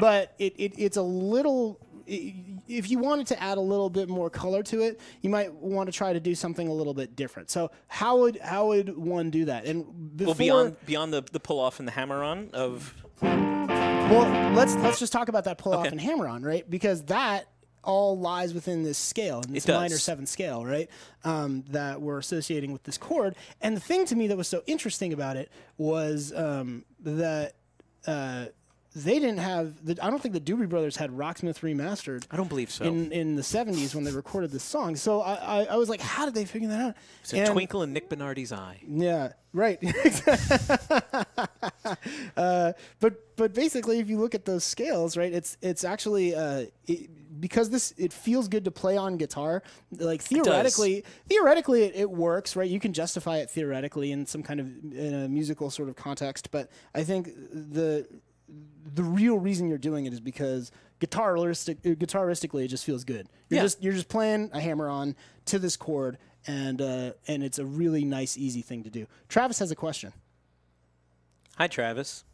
but it's a little, if you wanted to add a little bit more color to it, you might want to try to do something a little bit different. So how would one do that? And before, beyond the pull off and the hammer on of. Well, let's just talk about that pull off and hammer on, right? Because that all lies within this scale, in this minor 7 scale, right? That we're associating with this chord. And the thing to me that was so interesting about it was that they didn't have. I don't think the Doobie Brothers had Rocksmith Remastered. I don't believe so. In the 70s when they recorded this song. So I was like, how did they figure that out? It's a twinkle in Nick Bernardi's eye. Yeah, right. But basically, if you look at those scales, right, it's actually because it feels good to play on guitar. Like theoretically, it works, right? You can justify it theoretically in some kind of in a musical sort of context. But I think the real reason you're doing it is because guitaristically it just feels good. You're just playing a hammer on to this chord, and it's a really nice, easy thing to do. Travis has a question. Hi, Travis.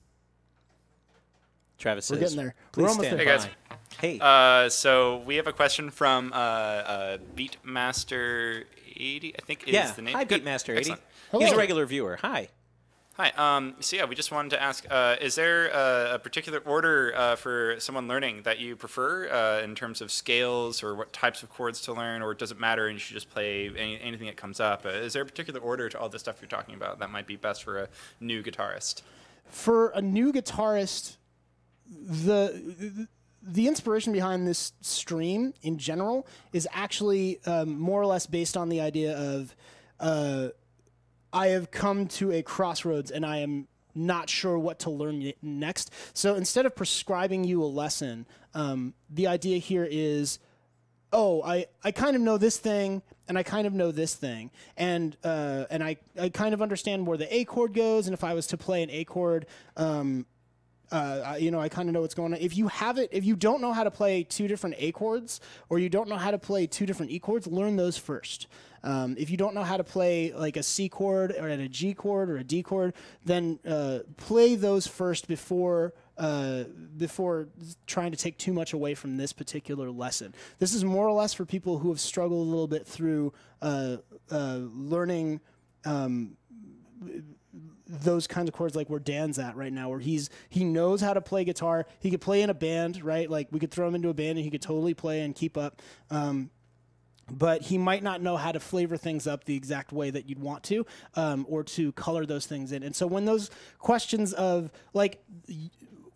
Travis says, we're getting there. Please we're almost stand there. Hey, guys. Hey. So we have a question from Beatmaster 80, I think is the name. Hi, Beatmaster 80. Excellent. He's a regular viewer. Hi. Hi. So yeah, we just wanted to ask: is there a particular order for someone learning that you prefer in terms of scales or what types of chords to learn, or does it matter and you should just play anything that comes up? Is there a particular order to all the stuff you're talking about that might be best for a new guitarist? For a new guitarist, the inspiration behind this stream in general is actually more or less based on the idea of I have come to a crossroads and I am not sure what to learn next. So instead of prescribing you a lesson, the idea here is, I kind of know this thing and I kind of know this thing, and I kind of understand where the A chord goes, and if I was to play an A chord, I kind of know what's going on. If you don't know how to play two different A chords, or you don't know how to play two different E chords, learn those first. If you don't know how to play like a C chord or a G chord or a D chord, then play those first before trying to take too much away from this particular lesson. This is more or less for people who have struggled a little bit through learning those kinds of chords, like where Dan's at right now, where he knows how to play guitar. He could play in a band, right? Like we could throw him into a band and he could totally play and keep up. But he might not know how to flavor things up the exact way that you'd want to, or to color those things in. And so when those questions of, like,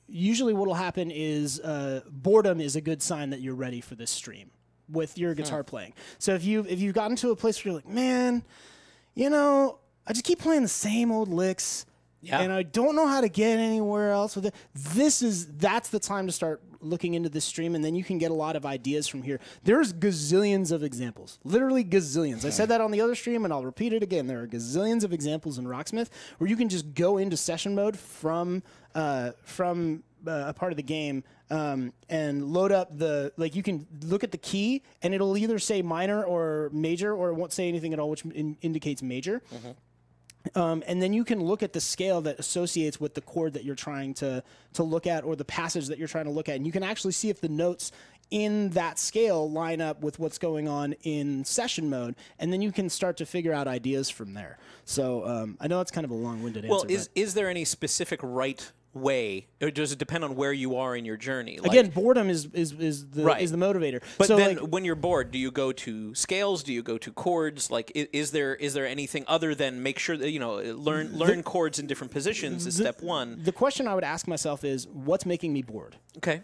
usually what will happen is boredom is a good sign that you're ready for this stream with your guitar playing. So if you've gotten to a place where you're like, man, I just keep playing the same old licks, and I don't know how to get anywhere else with it. That's the time to start looking into this stream, and then you can get a lot of ideas from here. There's gazillions of examples, literally gazillions. I said that on the other stream, and I'll repeat it again. There are gazillions of examples in Rocksmith where you can just go into session mode from a part of the game and load up you can look at the key, and it'll either say minor or major, or it won't say anything at all, which indicates major. And then you can look at the scale that associates with the chord that you're trying to look at, or the passage that you're trying to look at. And you can actually see if the notes in that scale line up with what's going on in session mode. And then you can start to figure out ideas from there. So I know that's kind of a long-winded answer. Well, is there any specific right way, or does it depend on where you are in your journey? Again, boredom is the motivator. But so then, when you're bored, do you go to scales? Do you go to chords? Like, is there anything other than make sure that learn chords in different positions? Is step one. The question I would ask myself is, what's making me bored? Okay.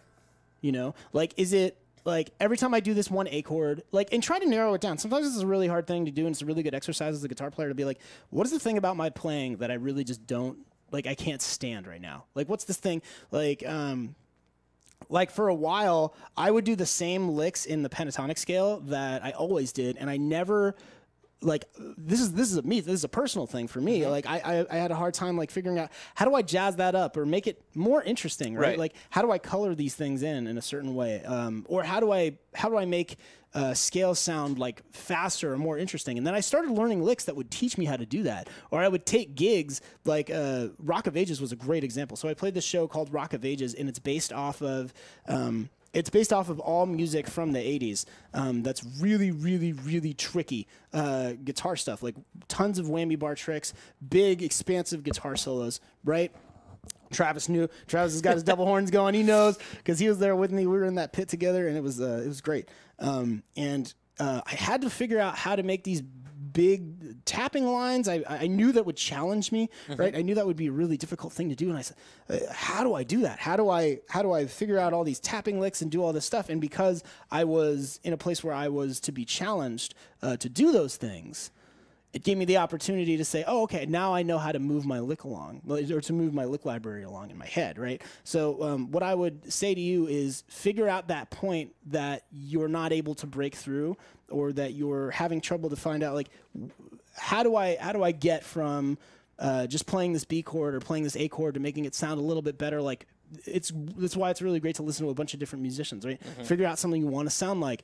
Is it like every time I do this one A chord, and try to narrow it down. Sometimes this is a really hard thing to do, and it's a really good exercise as a guitar player to be like, what is the thing about my playing that I really just don't. I can't stand right now. What's this thing? For a while, I would do the same licks in the pentatonic scale that I always did, and I never, this is a personal thing for me. I had a hard time figuring out, how do I jazz that up or make it more interesting, right? How do I color these things in a certain way, or how do I make scales sound faster or more interesting? And then I started learning licks that would teach me how to do that. Or I would take gigs, Rock of Ages was a great example. So I played this show called Rock of Ages, and it's based off of all music from the 80s. That's really, really, really tricky guitar stuff, tons of whammy bar tricks, big, expansive guitar solos, right? Travis has got his double horns going. He knows, because he was there with me. We were in that pit together, and it was great. I had to figure out how to make these big tapping lines. I knew that would challenge me, right? I knew that would be a really difficult thing to do, and I said, how do I do that? How do I figure out all these tapping licks and do all this stuff? And because I was in a place where I was to be challenged to do those things, it gave me the opportunity to say, oh, okay, now I know how to move my lick along, or to move my lick library along in my head, right? So what I would say to you is figure out that point that you're not able to break through, or that you're having trouble to find out, how do I get from just playing this B chord or playing this A chord to making it sound a little bit better like that's why it's really great to listen to a bunch of different musicians, right? Figure out something you want to sound like.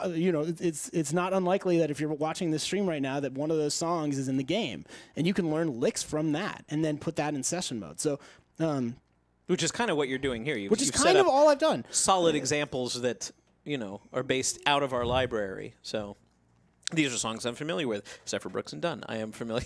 You know, it's not unlikely that if you're watching this stream right now that one of those songs is in the game, and you can learn licks from that and then put that in session mode. So, which is kind of what you're doing here. Which is kind of all I've done. Solid examples that, you know, are based out of our library. So these are songs I'm familiar with, except for Brooks and Dunn. I am familiar.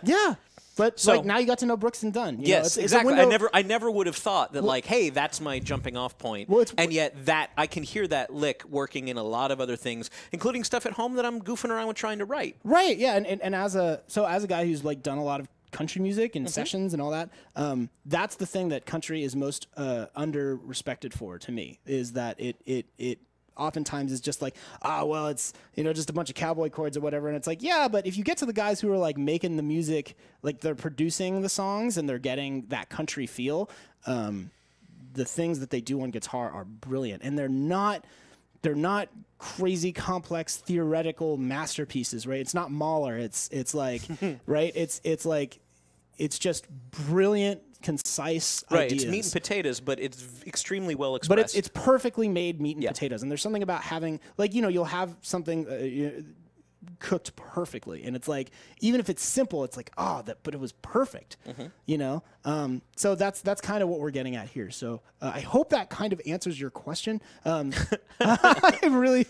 Yeah. But so, like, now you got to know Brooks and Dunn. Yes, exactly. I never would have thought that, like, hey, that's my jumping off point. Well, and yet that I can hear that lick working in a lot of other things, including stuff at home that I'm goofing around with trying to write. Right. Yeah. And as a guy who's like done a lot of country music and sessions and all that, that's the thing that country is most under respected for to me, is that it oftentimes is just like, well, it's, you know, just a bunch of cowboy chords or whatever. And it's like, yeah, but if you get to the guys who are like making the music, like they're producing the songs and they're getting that country feel, the things that they do on guitar are brilliant. And they're not crazy complex theoretical masterpieces, right? It's not Mahler. It's like, right. It's like, it's just brilliant, concise ideas. It's meat and potatoes, but it's extremely well expressed. But it's perfectly made meat and potatoes. And there's something about having, like, you know, you'll have something cooked perfectly, and it's like, even if it's simple, it's like, but it was perfect, you know. So that's kind of what we're getting at here. So I hope that kind of answers your question. I really.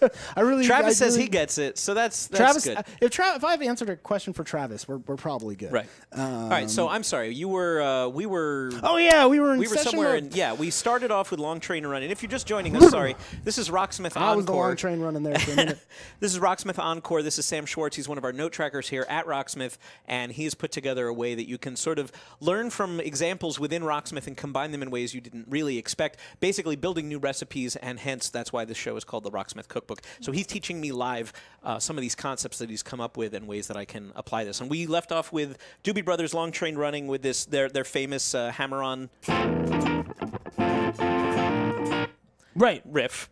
Travis says he gets it, so that's Travis, good. If I've answered a question for Travis, we're probably good. Right. All right. So I'm sorry. You were. We were. Oh yeah, we were somewhere mode. We started off with Long Train Running. If you're just joining us, sorry. This is Rocksmith Encore. I was the Long Train Running there for a minute. This is Rocksmith Encore. This is Sam Schwartz. He's one of our note trackers here at Rocksmith, and he's put together a way that you can sort of learn from examples within Rocksmith and combine them in ways you didn't really expect, basically building new recipes, and hence that's why this show is called the Rocksmith Cookbook. So he's teaching me live some of these concepts that he's come up with and ways that I can apply this. And we left off with Doobie Brothers' Long Train Running with this their famous hammer-on riff.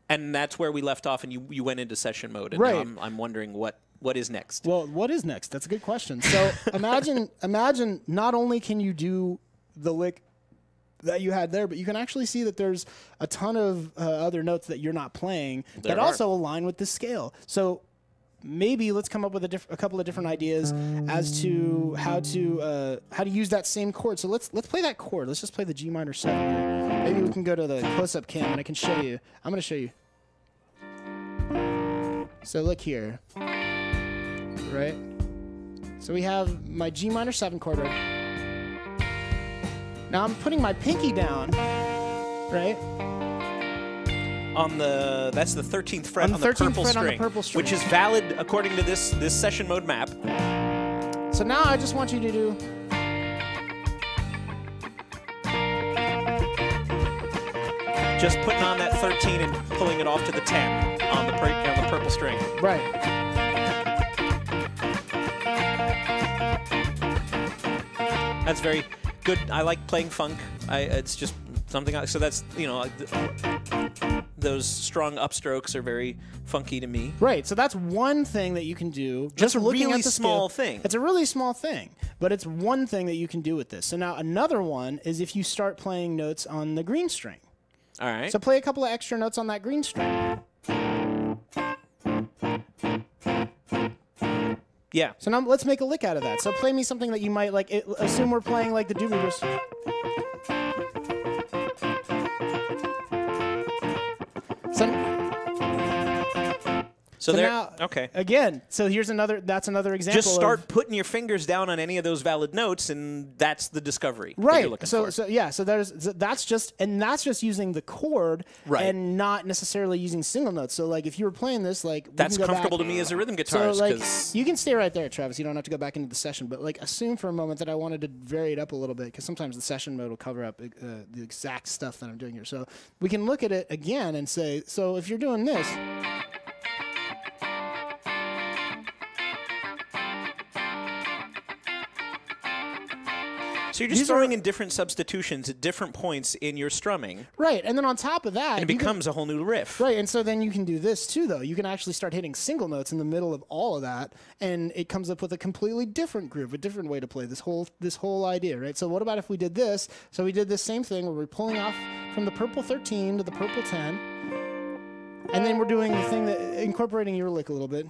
And that's where we left off, and you went into session mode. And now I'm wondering what is next. Well, what is next? That's a good question. So imagine not only can you do the lick that you had there, but you can actually see that there's a ton of other notes that you're not playing that also align with this scale. So maybe let's come up with a couple of different ideas as to how to use that same chord. So let's play that chord. Let's just play the G minor 7. Maybe we can go to the close-up cam and I can show you. I'm going to show you. So look here. Right? So we have my G minor 7 chord right. Now I'm putting my pinky down, right? That's the 13th fret on the purple string, which is valid according to this session mode map. So now I just want you to do. Just putting on that 13 and pulling it off to the 10 on the purple string. Right. That's very good. I like playing funk. It's just something. So that's, you know, those strong upstrokes are very funky to me. Right. So that's one thing that you can do. Just a really small thing. It's a really small thing, but it's one thing that you can do with this. So now another one is if you start playing notes on the green string. All right. So play a couple of extra notes on that green string. Yeah. So now let's make a lick out of that. So play me something that you might like. Assume we're playing like the Doobie Brothers. So there, now, okay. Again, so here's that's another example. Just start putting your fingers down on any of those valid notes, and that's the discovery. Right. That you're looking for. So that's just using the chord, and not necessarily using single notes. So like if you were playing this, like that's comfortable to me as a rhythm guitarist. So like you can stay right there, Travis. You don't have to go back into the session. But like assume for a moment that I wanted to vary it up a little bit, because sometimes the session mode will cover up the exact stuff that I'm doing here. So we can look at it again and say, so if you're doing this. So you're just throwing in different substitutions at different points in your strumming. Right, and then on top of that... And it becomes a whole new riff. Right, and so then you can do this too, though. You can actually start hitting single notes in the middle of all of that, and it comes up with a completely different groove, a different way to play this whole idea, right? So what about if we did this? So we did this same thing where we're pulling off from the purple 13 to the purple 10, and then we're doing the thing that incorporating your lick a little bit.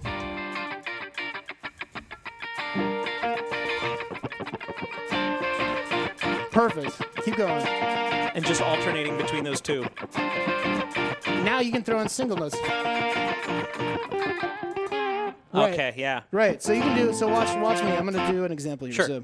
Perfect. Keep going. And just alternating between those two. Now you can throw in single notes. Right. Okay, yeah. Right. So you can do. So watch me. I'm going to do an example here. Sure. So.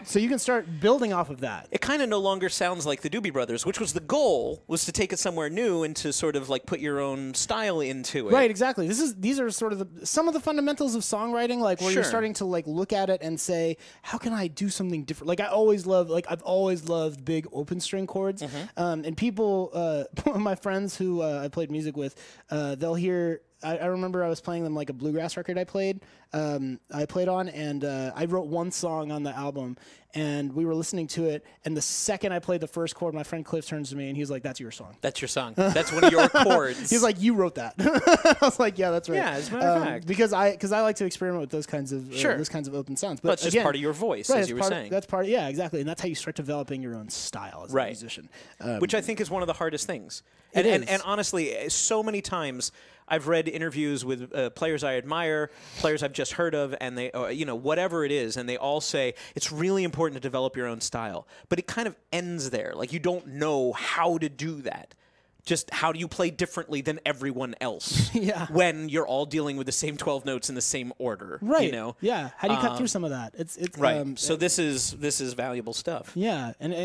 So you can start building off of that. It kind of no longer sounds like the Doobie Brothers, which was the goal, was to take it somewhere new and to sort of like put your own style into it. Right, exactly. These are sort of some of the fundamentals of songwriting, like where you're starting to like look at it and say, how can I do something different? Like I've always loved big open string chords, and people, my friends who I played music with, they'll hear. I remember I was playing them like a bluegrass record I played on, and I wrote one song on the album, and we were listening to it, and the second I played the first chord, my friend Cliff turns to me, and he's like, that's your song. That's your song. That's one of your chords. He's like, you wrote that. I was like, yeah, that's right. Yeah, as a matter of fact. Because I like to experiment with those kinds of open sounds. But it's just part of your voice, as you were saying. That's part. Yeah, exactly, and that's how you start developing your own style as a musician. Which I think is one of the hardest things. And honestly, so many times I've read interviews with players I admire, players I've just heard of, and they, whatever it is, and they all say it's really important to develop your own style. But it kind of ends there. Like you don't know how to do that. Just how do you play differently than everyone else? When you're all dealing with the same 12 notes in the same order, right? You know? Yeah. How do you cut through some of that? It's right. So this is valuable stuff. Yeah. And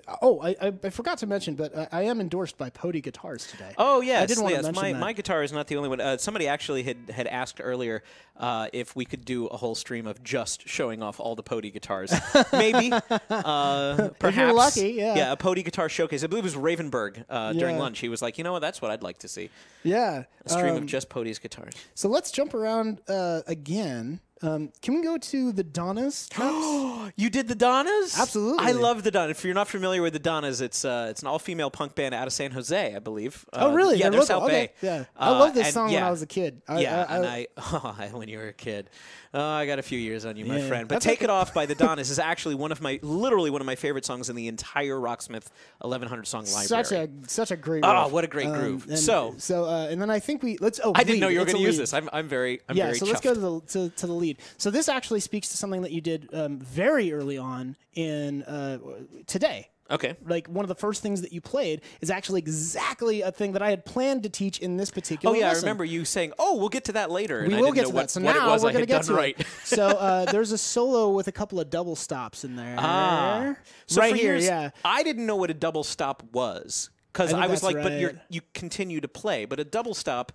I forgot to mention, but I am endorsed by Pody Guitars today. Oh yes, I didn't want to mention that. My guitar is not the only one. Somebody actually had asked earlier if we could do a whole stream of just showing off all the Pody guitars. Maybe. Perhaps. If you're lucky. Yeah. Yeah. A Pody guitar showcase. I believe it was Ravenberg. During lunch, he was like, you know what, that's what I'd like to see. Yeah. A stream of just Pody's guitars. So let's jump around again. Can we go to the Donnas tracks? You did the Donnas? Absolutely. I love the Donnas. If you're not familiar with the Donnas, it's an all-female punk band out of San Jose, I believe. Oh, really? Yeah, they're South Bay. Yeah. I love this song when I was a kid. When you were a kid. I got a few years on you, my friend. But Take It Off by the Donnas is actually literally one of my favorite songs in the entire Rocksmith 1100 song library. Such a great riff. What a great groove. And then I think I didn't know you were going to use this. I'm very so let's go to the lead. So this actually speaks to something that you did very early on in today. Okay. Like one of the first things that you played is actually exactly a thing that I had planned to teach in this particular lesson. I remember you saying, we'll get to that later. We will get to that. So now we're going to get to it. So there's a solo with a couple of double stops in there. So right here, yeah. I didn't know what a double stop was because I was like, but you continue to play. But a double stop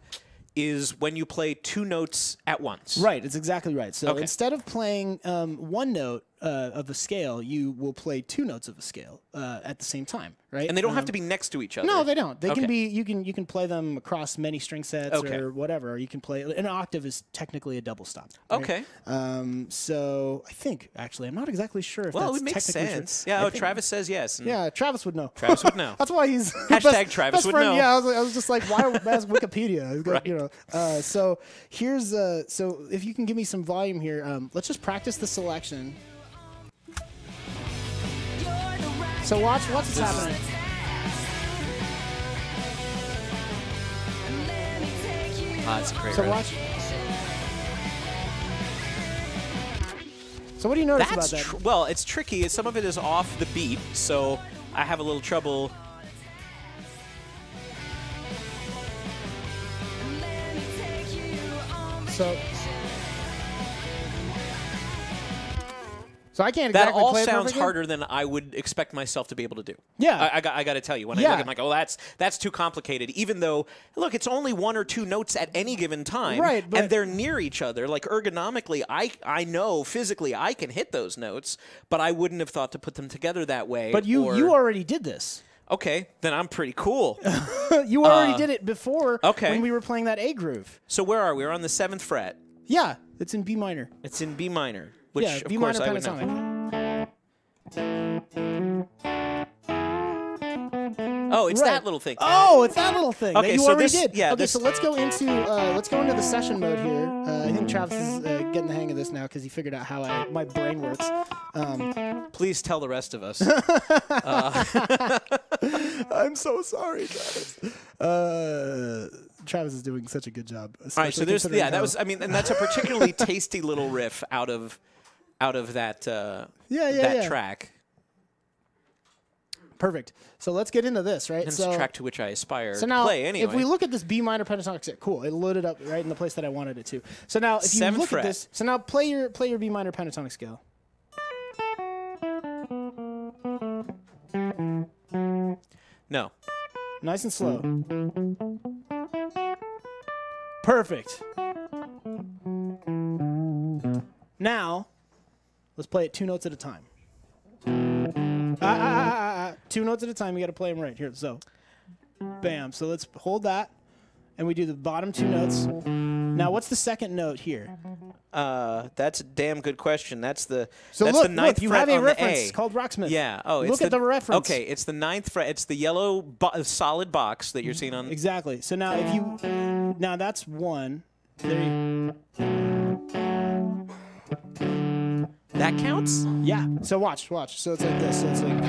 is when you play two notes at once. Right, it's exactly right. So instead of playing one note of a scale, you will play two notes of a scale at the same time, right? And they don't have to be next to each other. No, they don't. They can be. You can play them across many string sets or whatever. Or you can play an octave is technically a double stop. Right? Okay. So I think actually I'm not exactly sure if that's it makes sense. True. Yeah. Travis says yes. Yeah, Travis would know. Travis would know. That's why he's Travis would friend. know. Yeah, I was just like, why ask Wikipedia? Right. You know. So here's so if you can give me some volume here, let's just practice the selection. So watch what's happening. That's a great So riff. watch. So what do you notice about that? Well, it's tricky. Some of it is off the beat, so I have a little trouble. So I can't exactly that all play sounds perfectly. harder than I would expect myself to be able to do. Yeah. I got to tell you, when I look, I'm like, oh, that's too complicated. Even though, look, it's only 1 or 2 notes at any given time, right? And they're near each other. Like ergonomically, I know physically I can hit those notes, but I wouldn't have thought to put them together that way. But you already did this. Okay, then I'm pretty cool. You already did it before. Okay. When we were playing that A groove. So where are we? We're on the 7th fret. Yeah, it's in B minor. It's in B minor. Which, yeah, of B course, minor I would know. Oh, it's that little thing. Oh, it's that little thing. Okay, that you so already this, did. yeah. Okay, so let's go into the session mode here. I think Travis is getting the hang of this now because he figured out how my brain works. Please tell the rest of us. I'm so sorry, Travis. Travis is doing such a good job. All right, so there's that was and that's a particularly tasty little riff out of that track. Perfect. So let's get into this, right? And it's a track to which I aspire to play anyway. If we look at this B minor pentatonic scale, cool, it loaded up right in the place that I wanted it to. So now if you look at this, so now play your B minor pentatonic scale. No. Nice and slow. Perfect. Now, let's play it 2 notes at a time. 2 notes at a time. You got to play them right here. So, bam. So let's hold that, and we do the bottom 2 notes. Now, what's the second note here? That's a damn good question. That's the so that's look, the 9th you fret have a on reference the A. called Rocksmith. Yeah. Oh, look at the reference. Okay, it's the 9th fret. It's the yellow solid box that you're seeing on. Exactly. So now if you now that's 1. There that counts? Yeah. So watch. So it's like this. So it's like.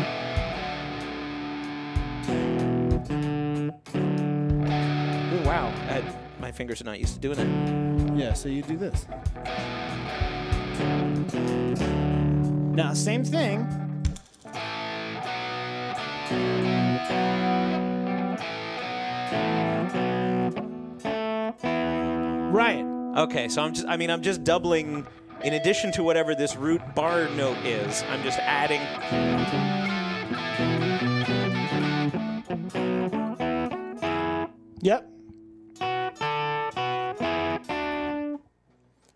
Oh, wow. My fingers are not used to doing that. Yeah, so you do this. Now, same thing. Right. Okay, so I'm just doubling. In addition to whatever this root bar note is, I'm just adding. Yep.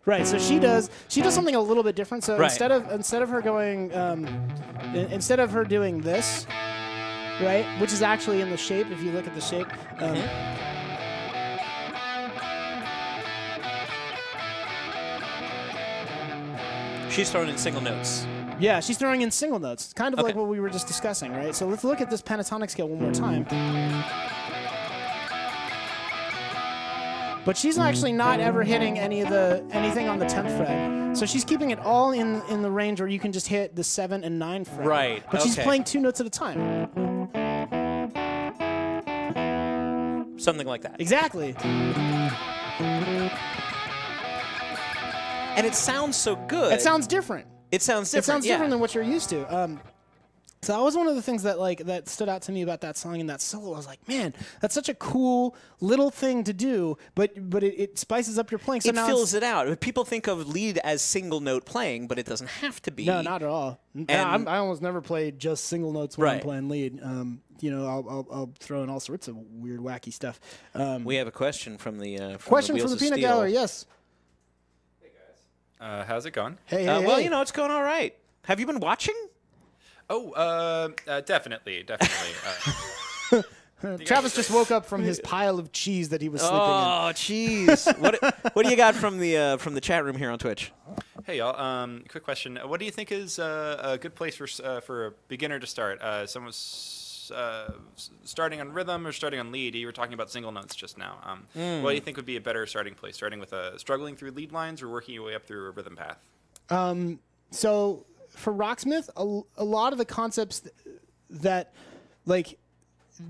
Right. So she does something a little bit different. So instead of her going instead of her doing this, right, which is actually in the shape. If you look at the shape. She's throwing in single notes. Yeah, she's throwing in single notes. It's kind of like what we were just discussing, right? So let's look at this pentatonic scale one more time. But she's actually not ever hitting anything on the 10th fret. So she's keeping it all in the range where you can just hit the 7 and 9 fret. Right. But she's playing 2 notes at a time. Something like that. Exactly. And it sounds so good. It sounds different. It sounds different. It sounds different than what you're used to. So that was one of the things that stood out to me about that song and that solo. I was like, man, that's such a cool little thing to do, but it spices up your playing. So it fills it out. People think of lead as single note playing, but it doesn't have to be. No, not at all. I almost never play just single notes when I'm playing lead. I'll throw in all sorts of weird, wacky stuff. We have a question from the Peanut Gallery. Yes. How's it going? Hey. Well, it's going all right. Have you been watching? Oh, definitely. Travis just woke up from his pile of cheese that he was sleeping in. Oh, cheese! What do you got from the chat room here on Twitch? Hey y'all. Quick question. What do you think is a good place for a beginner to start? Someone's starting on rhythm or starting on lead. You were talking about single notes just now. What do you think would be a better starting place? Starting with struggling through lead lines or working your way up through a rhythm path? So for Rocksmith, a lot of the concepts that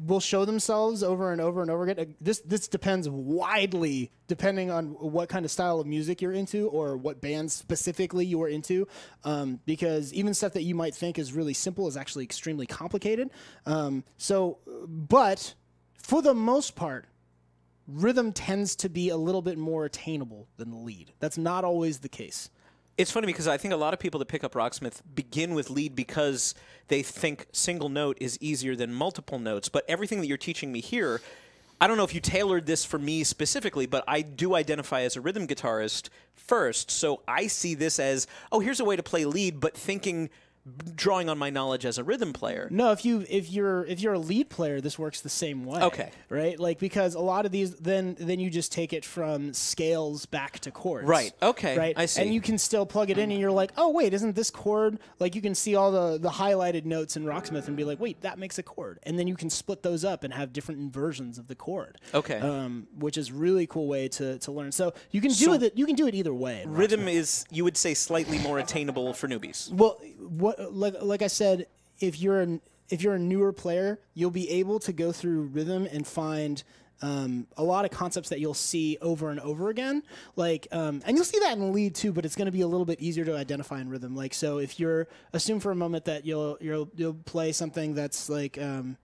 will show themselves over and over and over again. This depends widely depending on what kind of style of music you're into or what bands specifically you are into, because even stuff that you might think is really simple is actually extremely complicated. But for the most part, rhythm tends to be a little bit more attainable than the lead. That's not always the case. It's funny because I think a lot of people that pick up Rocksmith begin with lead because they think single note is easier than multiple notes. But everything that you're teaching me here, I don't know if you tailored this for me specifically, but I do identify as a rhythm guitarist first. So I see this as, oh, here's a way to play lead, but drawing on my knowledge as a rhythm player. No, if you're a lead player, this works the same way. Okay. Right? Like, because a lot of these then you just take it from scales back to chords. Right. Okay. Right? I see. And you can still plug it in and you're like, "Oh, wait, isn't this chord?" Like, you can see all the highlighted notes in Rocksmith and be like, "Wait, that makes a chord." And then you can split those up and have different inversions of the chord. Okay. Which is really cool way to learn. So, you can do it either way. Rhythm is, you would say, slightly more attainable for newbies. Well, like I said, if you're a newer player, you'll be able to go through rhythm and find a lot of concepts that you'll see over and over again. Like, and you'll see that in lead too, but it's going to be a little bit easier to identify in rhythm. Like, so if you're assume for a moment that you'll play something that's like a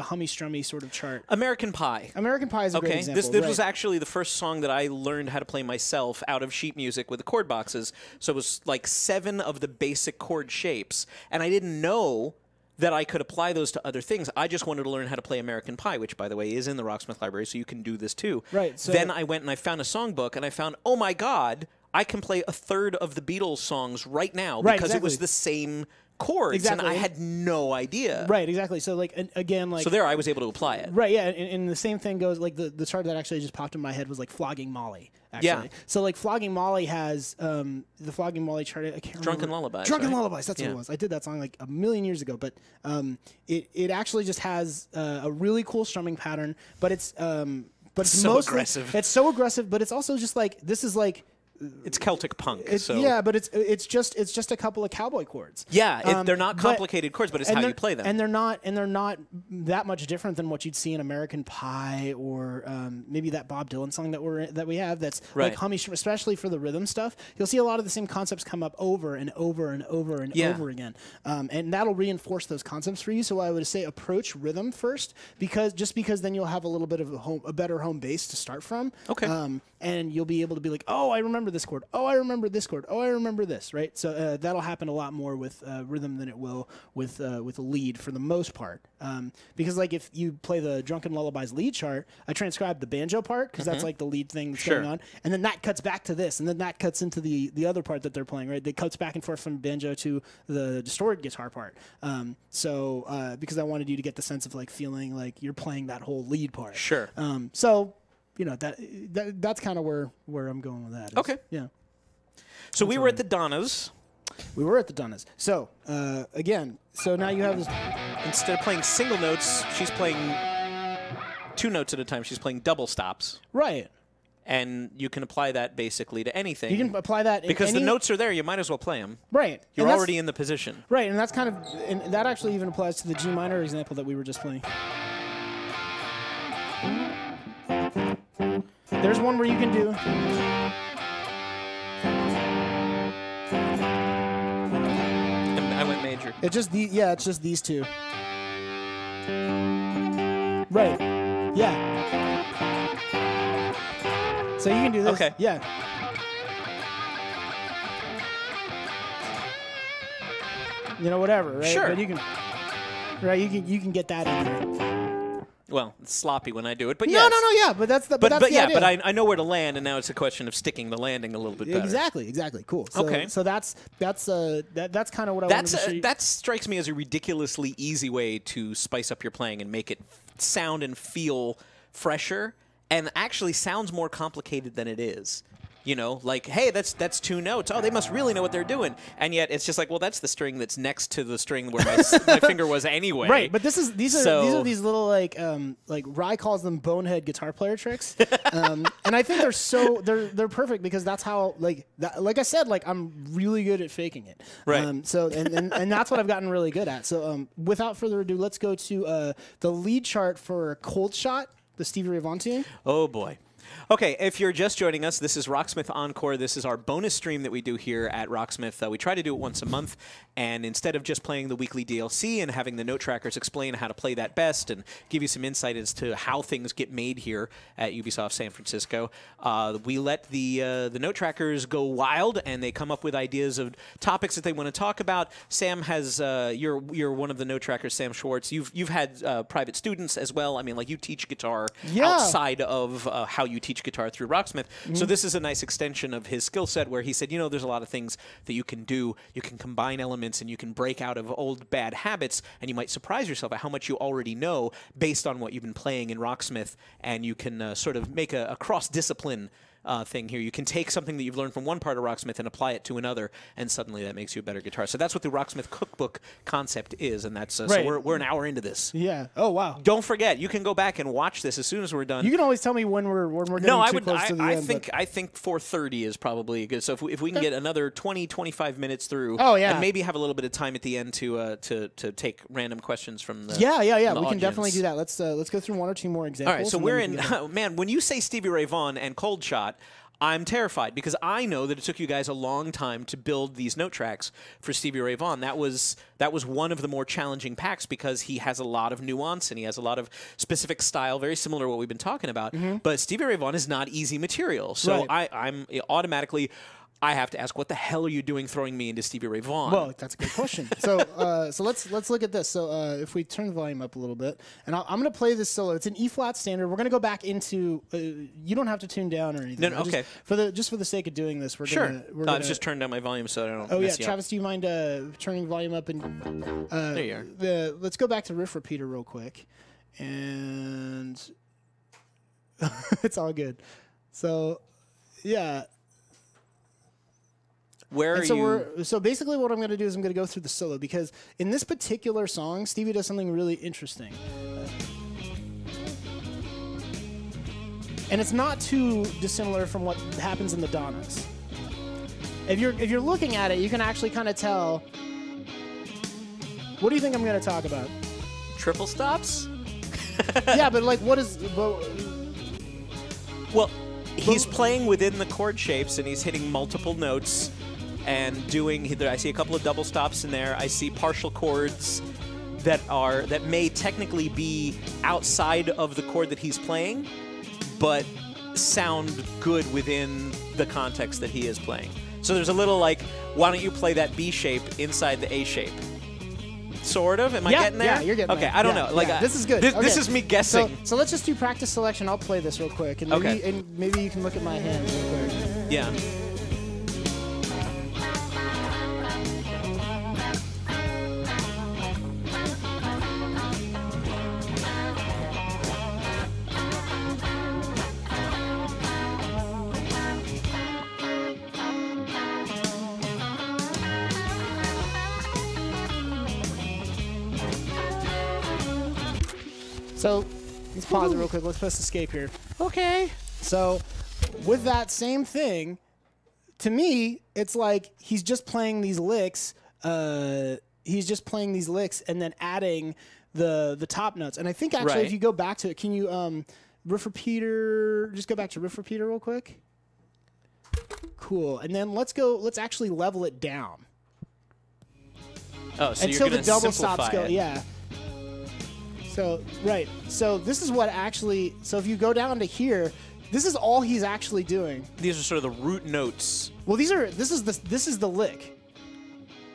hummy strummy sort of chart. American Pie. American Pie is a great example. This was actually the first song that I learned how to play myself out of sheet music with the chord boxes. So it was like 7 of the basic chord shapes, and I didn't know that I could apply those to other things. I just wanted to learn how to play American Pie, which, by the way, is in the Rocksmith library, so you can do this too. Right. So then I went and I found a songbook, and I found, oh my God, I can play a third of the Beatles songs right now because it was the same chords, and I had no idea. Right, exactly. So, like, again, like... So there I was able to apply it. Right, yeah, and the same thing goes, like, the chart that actually just popped in my head was, like, Flogging Molly, actually. Yeah. So, like, Flogging Molly has, the Flogging Molly chart, I can't remember. Drunken Lullabies, Drunken Lullabies, that's what it was. I did that song, like, a million years ago, but it actually just has a really cool strumming pattern, but it's so aggressive. It's so aggressive, but it's also just, like, this is, like... It's Celtic punk. Yeah, but it's just a couple of cowboy chords. Yeah, they're not complicated chords, but it's how you play them. And they're not that much different than what you'd see in American Pie or maybe that Bob Dylan song that we have. That's like hummy, especially for the rhythm stuff. You'll see a lot of the same concepts come up over and over and over and over again, and that'll reinforce those concepts for you. So I would say approach rhythm first, because then you'll have a little bit of a better home base to start from. Okay. And you'll be able to be like, oh, I remember this chord. Oh, I remember this chord. Oh, I remember this. Right. So that'll happen a lot more with rhythm than it will with a lead for the most part. Because like if you play the Drunken Lullabies lead chart, I transcribed the banjo part because that's like the lead thing that's going on, and then that cuts back to this, and then that cuts into the other part that they're playing. Right. It cuts back and forth from banjo to the distorted guitar part. Because I wanted you to get the sense of like feeling like you're playing that whole lead part. Sure. So. You know, that's kind of where I'm going with that. Okay. Yeah. So we were at the Donnas. We were at the Donnas. So, again, so now you have this... Instead of playing single notes, she's playing 2 notes at a time. She's playing double stops. Right. And you can apply that basically to anything. You can apply that because the notes are there. You might as well play them. Right. You're already in the position. Right, and that's kind of... And that actually even applies to the G minor example that we were just playing. There's one where you can do... I went major. It's just it's just these two. Right. Yeah. So you can do this. Okay. Yeah. You know, whatever, right? Sure. But you can get that in there. Well, it's sloppy when I do it, but yeah, but that's the idea. But I know where to land, and now it's a question of sticking the landing a little bit better. Exactly. Cool. So, okay. So that's kind of what I wanted to show you. That strikes me as a ridiculously easy way to spice up your playing and make it sound and feel fresher, and actually sounds more complicated than it is. You know, like, hey, that's 2 notes. Oh, they must really know what they're doing. And yet it's just like, well, that's the string that's next to the string where my finger was anyway. Right, but these are these little like Rye calls them bonehead guitar player tricks. And I think they're perfect because that's how like I said, like I'm really good at faking it. Right. And that's what I've gotten really good at. So without further ado, let's go to the lead chart for Cold Shot, the Stevie Ray Vaughan tune. Oh boy. Okay, if you're just joining us, this is Rocksmith Encore. This is our bonus stream that we do here at Rocksmith. We try to do it once a month, and instead of just playing the weekly DLC and having the note trackers explain how to play that best and give you some insight as to how things get made here at Ubisoft San Francisco, we let the note trackers go wild, and they come up with ideas of topics that they want to talk about. Sam has you're one of the note trackers, Sam Schwartz. You've had private students as well. I mean, like, you teach guitar outside of how you teach guitar through Rocksmith. So this is a nice extension of his skill set, where he said, there's a lot of things that you can do. You can combine elements, and you can break out of old bad habits, and you might surprise yourself at how much you already know based on what you've been playing in Rocksmith, and you can sort of make a cross-discipline thing here. You can take something that you've learned from one part of Rocksmith and apply it to another, and suddenly that makes you a better guitarist. So that's what the Rocksmith Cookbook concept is, and that's so we're an hour into this. Yeah. Oh wow. Don't forget, you can go back and watch this as soon as we're done. You can always tell me when we're getting too close to the end. I think 4:30 is probably good. So if we can get another 25 minutes through, and maybe have a little bit of time at the end to take random questions from the we audience. can definitely do that. Let's go through one or two more examples. All right, so we're in man. When you say Stevie Ray Vaughan and Cold Shot, I'm terrified, because I know that it took you guys a long time to build these note tracks for Stevie Ray Vaughan. That was one of the more challenging packs, because he has a lot of nuance and he has a lot of specific style, very similar to what we've been talking about. But Stevie Ray Vaughan is not easy material. So I'm automatically, I have to ask, what the hell are you doing throwing me into Stevie Ray Vaughan? Well, that's a good question. So let's look at this. So if we turn the volume up a little bit, and I'm going to play this solo. It's an E-flat standard. We're going to go back into. You don't have to tune down or anything. No, okay. Just for the sake of doing this, we're sure. Gonna, I've just turned down my volume so I don't. Oh yeah, Travis, do you mind turning volume up and? There you are. Let's go back to riff repeater real quick, and it's all good. So, yeah. So basically what I'm going to do is I'm going to go through the solo, because in this particular song, Stevie does something really interesting. And it's not too dissimilar from what happens in the Donnas. If you're looking at it, you can actually kind of tell. What do you think I'm going to talk about? Triple stops? Yeah, but like, what is... Well, he's playing within the chord shapes, and he's hitting multiple notes and doing. I see a couple of double stops in there. I see partial chords that may technically be outside of the chord that he's playing, but sound good within the context that he is playing. So there's a little like, why don't you play that B shape inside the A shape? Sort of. Am I getting there? Yeah, you're getting there. Okay, I don't know. Like, this is good. This is me guessing. So let's just do practice selection. I'll play this real quick, and maybe you can look at my hand real quick. Yeah. So let's pause it real quick. Let's press escape here. Okay. So with that same thing, to me, it's like he's just playing these licks. He's just playing these licks and then adding the top notes. And I think actually, if you go back to it, can you riff repeater? Just go back to riff repeater real quick. Cool. And then let's actually level it down. Oh, so until you're the double simplify stops go. it. Yeah. So, So this is what actually... So if you go down to here, this is all he's actually doing. These are sort of the root notes. Well, this is the lick.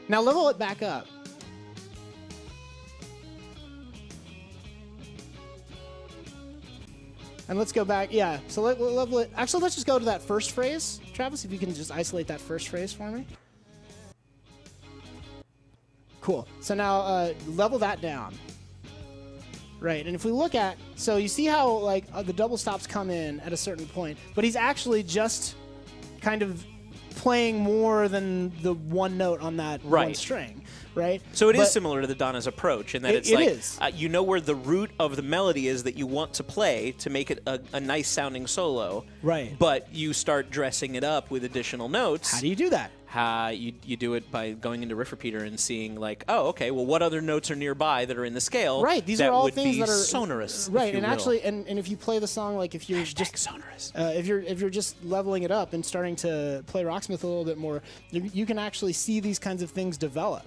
Now level it back up. And let's go back. Yeah, so level it. Actually, let's just go to that first phrase. Travis, if you can just isolate that first phrase for me. Cool. So now level that down. Right, and if we look at, so you see how like the double stops come in at a certain point, but he's actually just kind of playing more than the one note on that one string, right? So it is similar to the Donna's approach in that it's like you know where the root of the melody is that you want to play to make it a nice sounding solo, right? But you start dressing it up with additional notes. How do you do that? You do it by going into Riff Repeater and seeing like, oh, okay, well, what other notes are nearby that are in the scale? Right, these are all things that are sonorous. Right, and actually, and if you play the song, like if you're just sonorous, if you're just leveling it up and starting to play Rocksmith a little bit more, you can actually see these kinds of things develop.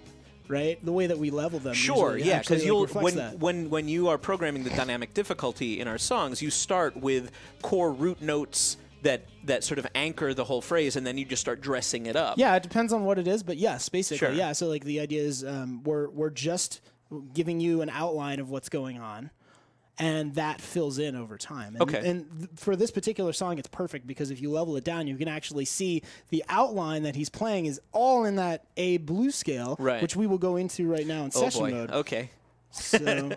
Right, the way that we level them. Sure, usually, yeah, because you'll that. when you are programming the dynamic difficulty in our songs, you start with core root notes that sort of anchor the whole phrase, and then you just start dressing it up. Yeah, it depends on what it is, but yes, basically, sure. yeah. So like the idea is we're just giving you an outline of what's going on, and that fills in over time. And, okay. And for this particular song, it's perfect because if you level it down, you can actually see the outline that he's playing is all in that A blues scale, right. which we will go into right now in session mode. Okay. So.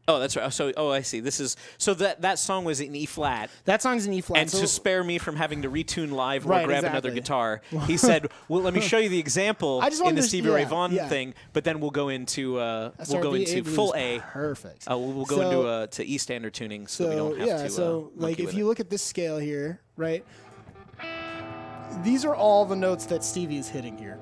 Oh, that's right. So, I see. This is that song was in E flat. That song's in E flat. And to spare me from having to retune live or right, grab another guitar, he said, "Well, let me show you the example in the Stevie Ray Vaughan thing, but then we'll go into full A. Perfect. We'll go into E standard tuning, so we don't have to. So like if you look at this scale here, right? These are all the notes that Stevie is hitting here.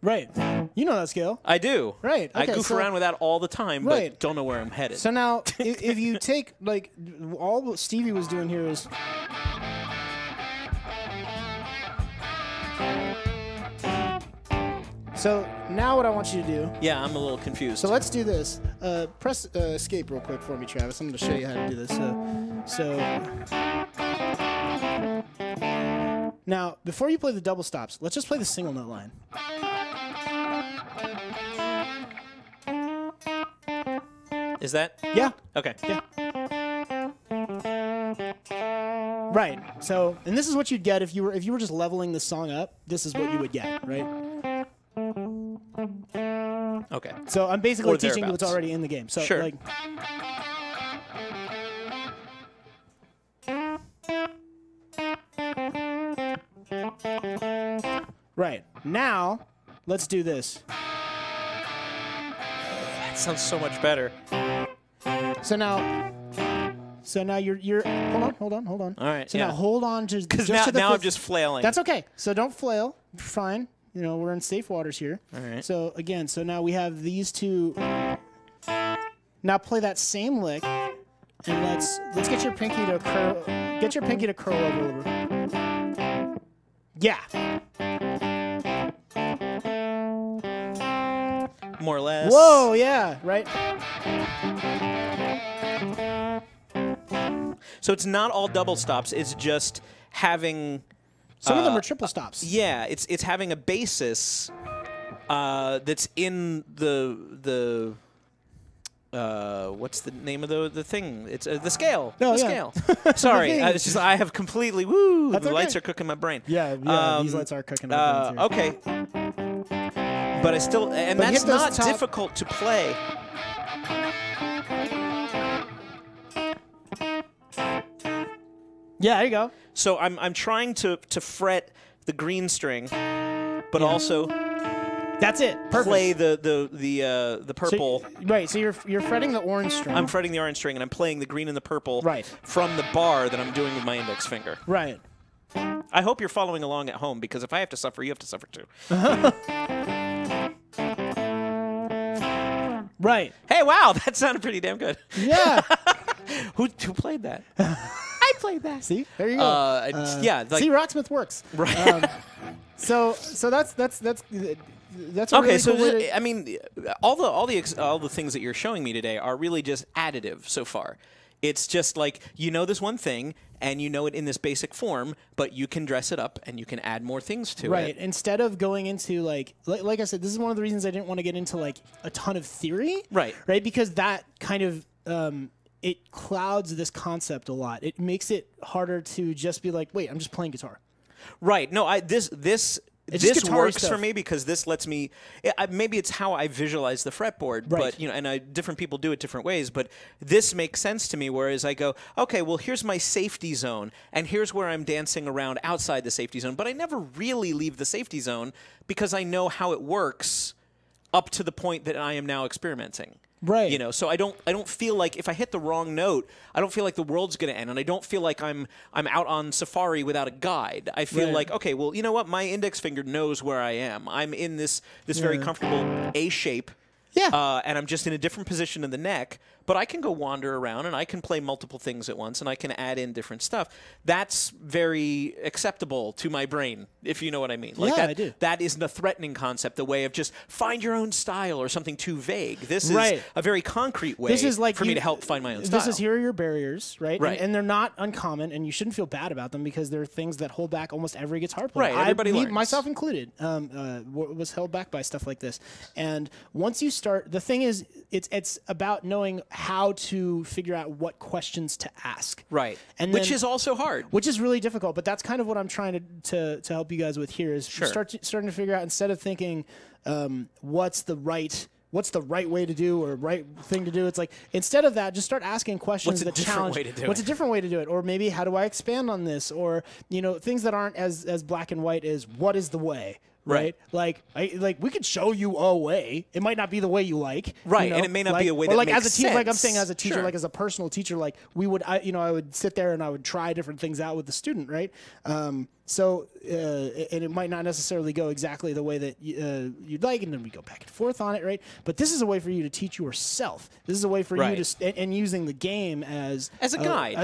Right. You know that scale. I do. Right. Okay, I goof around with that all the time, but don't know where I'm headed. So now, if you take, like, all what Stevie was doing here is... So now what I want you to do... Yeah, I'm a little confused. So let's do this. Press escape real quick for me, Travis. I'm going to show you how to do this. Now, before you play the double stops, let's just play the single note line. Is that? Yeah. Okay. Yeah. Right. So, and this is what you'd get if you were just leveling the song up. This is what you would get, right? Okay. So I'm basically teaching you what's already in the game. So sure. Like, right. Now, let's do this. That sounds so much better. So now you're hold on. All right. So now hold on to because now I'm just flailing. That's okay. So don't flail. You're fine. You know, we're in safe waters here. All right. So again, so now we have these two. Now play that same lick, and let's get your pinky to curl. Get your pinky to curl over a little bit. Yeah. More or less. Whoa, yeah, right. So it's not all double stops. It's just having. Some of them are triple stops. Yeah, it's having a basis that's in the what's the name of the thing? It's the scale. Oh, the yeah. scale. Sorry, it's just I have completely That's the okay. lights are cooking my brain. Yeah, these lights are cooking my brain too. Okay. But I still that's not difficult to play. Yeah, there you go. So I'm trying to fret the green string, but also that's it. Perfect. Play the purple. So, right. So you're fretting the orange string. I'm fretting the orange string, and I'm playing the green and the purple from the bar that I'm doing with my index finger. Right. I hope you're following along at home, because if I have to suffer, you have to suffer too. Right. Hey, wow, that sounded pretty damn good. Yeah. Who played that? I played that. See, there you go. Yeah. Like, see, Rocksmith works. Right. So that's a okay. Really So cool I mean, all the things that you're showing me today are really just additive so far. It's just like, you know this one thing, and you know it in this basic form, but you can dress it up, and you can add more things to it. Right. Instead of going into, like I said, this is one of the reasons I didn't want to get into, like, a ton of theory. Right. Right? Because that kind of, it clouds this concept a lot. It makes it harder to just be like, wait, I'm just playing guitar. Right. No, this this works for me because this lets me. Maybe it's how I visualize the fretboard, but and different people do it different ways. But this makes sense to me. Whereas I go, okay, well, here's my safety zone, and here's where I'm dancing around outside the safety zone. But I never really leave the safety zone because I know how it works up to the point that I am now experimenting. Right. You know, so I don't feel like if I hit the wrong note, I don't feel like the world's going to end, and I don't feel like I'm out on safari without a guide. I feel like, okay, well, you know what? My index finger knows where I am. I'm in this very comfortable A shape. Yeah. And I'm just in a different position in the neck, but I can go wander around and I can play multiple things at once and I can add in different stuff. That's very acceptable to my brain, if you know what I mean. Like I do. That isn't a threatening concept, the way of just find your own style or something too vague. This is a very concrete way for me to help find my own style. Here are your barriers, right? And they're not uncommon, and you shouldn't feel bad about them because they're things that hold back almost every guitar player. Right, everybody learns. Myself included, was held back by stuff like this. And once you start, the thing is, it's about knowing how to figure out what questions to ask. Right. And which is also hard. Which is really difficult, but that's kind of what I'm trying to help you guys with here is starting to figure out, instead of thinking what's the right way to do or right thing to do, it's like, instead of that, just start asking questions that challenge. What's a different way to do it? Or maybe, how do I expand on this? Or, you know, things that aren't as black and white as what is the way? Right. Like we could show you a way. It might not be the way you like. Right. You know? And it may not be a way that makes as a teacher, sense. like I'm saying, as a teacher, like as a personal teacher, like I would sit there and I would try different things out with the student, right? And it might not necessarily go exactly the way that you'd like, and then we go back and forth on it, right? But this is a way for you to teach yourself. This is a way for you to and using the game as a guide,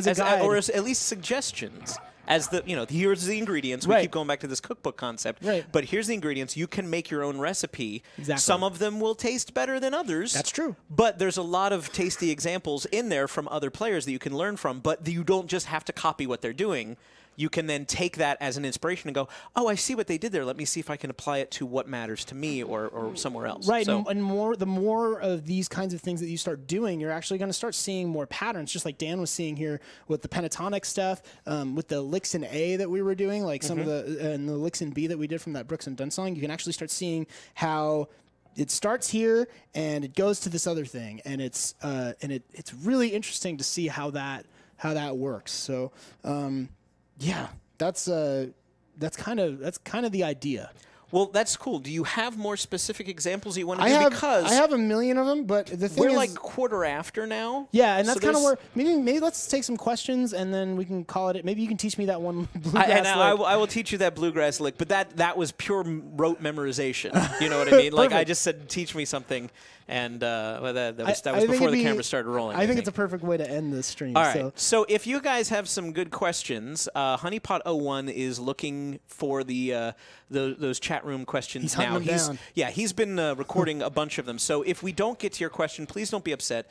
or as at least suggestions. As here's the ingredients. We keep going back to this cookbook concept. Right. But here's the ingredients. You can make your own recipe. Exactly. Some of them will taste better than others. That's true. But there's a lot of tasty examples in there from other players that you can learn from. But you don't just have to copy what they're doing. You can then take that as an inspiration and go, oh, I see what they did there. Let me see if I can apply it to what matters to me or somewhere else. Right, so, and the more of these kinds of things that you start doing, you're actually going to start seeing more patterns, just like Dan was seeing here with the pentatonic stuff, with the licks in A that we were doing, like some of the licks in B that we did from that Brooks and Dunn song. You can actually start seeing how it starts here and it goes to this other thing, and it's really interesting to see how that works. So. Yeah, that's kind of the idea. Well, that's cool. Do you have more specific examples you want to do? I have a million of them, but the thing we're is, like quarter after now. Yeah, and that's kind of where maybe let's take some questions and then we can call it. Maybe you can teach me that one bluegrass lick. I will teach you that bluegrass lick, but that was pure rote memorization. You know what I mean? Like I just said, teach me something, and that was before the camera started rolling. I think it's a perfect way to end this stream. All right. So if you guys have some good questions, Honeypot01 is looking for those chat room questions now. He's been recording a bunch of them. So if we don't get to your question, please don't be upset.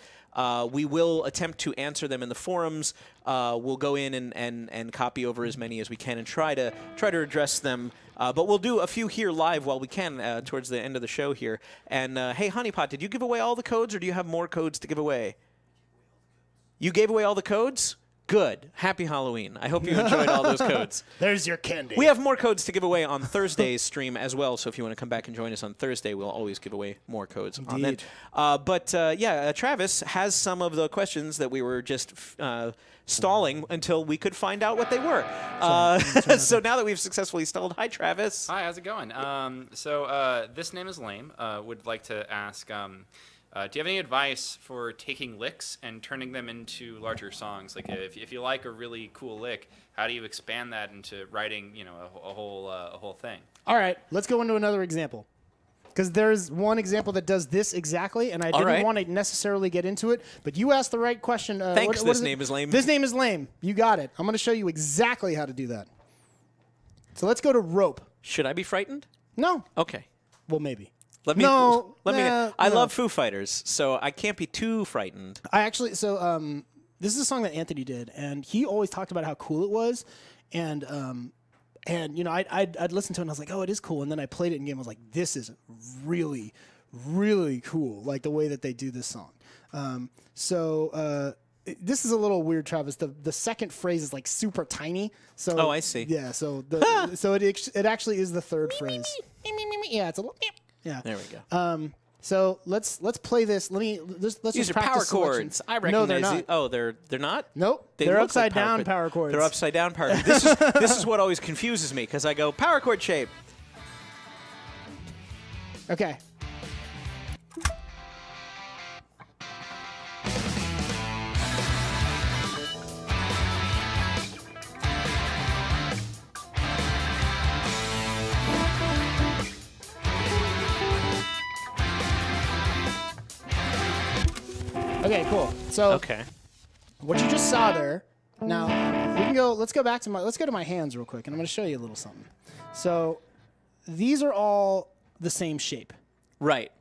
We will attempt to answer them in the forums. We'll go in and copy over as many as we can and try to address them. But we'll do a few here live while we can towards the end of the show here. And hey, Honeypot, did you give away all the codes, or do you have more codes to give away? You gave away all the codes? Good. Happy Halloween. I hope you enjoyed all those codes. There's your candy. We have more codes to give away on Thursday's stream as well, so if you want to come back and join us on Thursday, we'll always give away more codes on that. Travis has some of the questions that we were just stalling until we could find out what they were. So now that we've successfully stalled, hi, Travis. Hi, how's it going? This name is Lame. Would like to ask... do you have any advice for taking licks and turning them into larger songs? Like, if you like a really cool lick, how do you expand that into writing, a whole thing? All right, let's go into another example, because there's one example that does this exactly, and I didn't want to necessarily get into it, but you asked the right question. Thanks. This name is Lame. This name is Lame. You got it. I'm going to show you exactly how to do that. So let's go to rope. Should I be frightened? No. Okay. Well, maybe. Let me. I love Foo Fighters, so I can't be too frightened. This is a song that Anthony did, and he always talked about how cool it was, and I'd listen to it and I was like, oh, it is cool, and then I played it in game. I was like, this is really, really cool, like the way that they do this song. this is a little weird, Travis. The second phrase is like super tiny. So oh, I see. Yeah. So so it actually is the third phrase. Yeah, it's a little. Yeah. There we go. So let's play this. Let's These just are practice power selection. chords. I recognize. No, they're not. Oh, they're not. Nope. They They're look upside like down power chords. They're upside down power chords. This is what always confuses me because I go power chord shape. Okay. Okay, cool. So Okay. what you just saw there. Now we can go. Let's go to my hands real quick, and I'm going to show you a little something. So these are all the same shape. Right.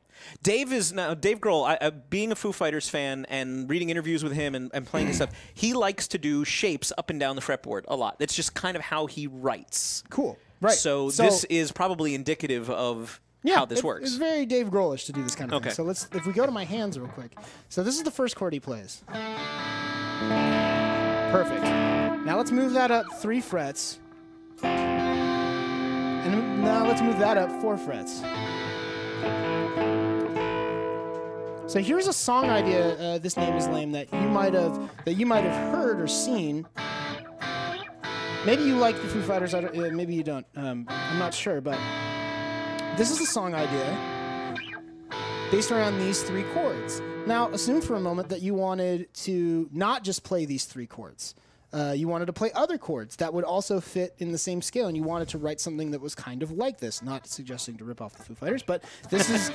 Dave Grohl, being a Foo Fighters fan and reading interviews with him and playing his stuff, he likes to do shapes up and down the fretboard a lot. That's just kind of how he writes. Cool. Right. So this is probably indicative of how this works. It's very Dave Grohl-ish to do this kind of Okay. thing. So if we go to my hands real quick. So this is the first chord he plays. Perfect. Now let's move that up 3 frets. And now let's move that up 4 frets. So here's a song idea. This name is lame that you might have heard or seen. Maybe you like the Foo Fighters. Maybe you don't. I'm not sure, but this is a song idea based around these 3 chords. Now, assume for a moment that you wanted to not just play these 3 chords. You wanted to play other chords that would also fit in the same scale, and you wanted to write something that was kind of like this. Not suggesting to rip off the Foo Fighters, but this is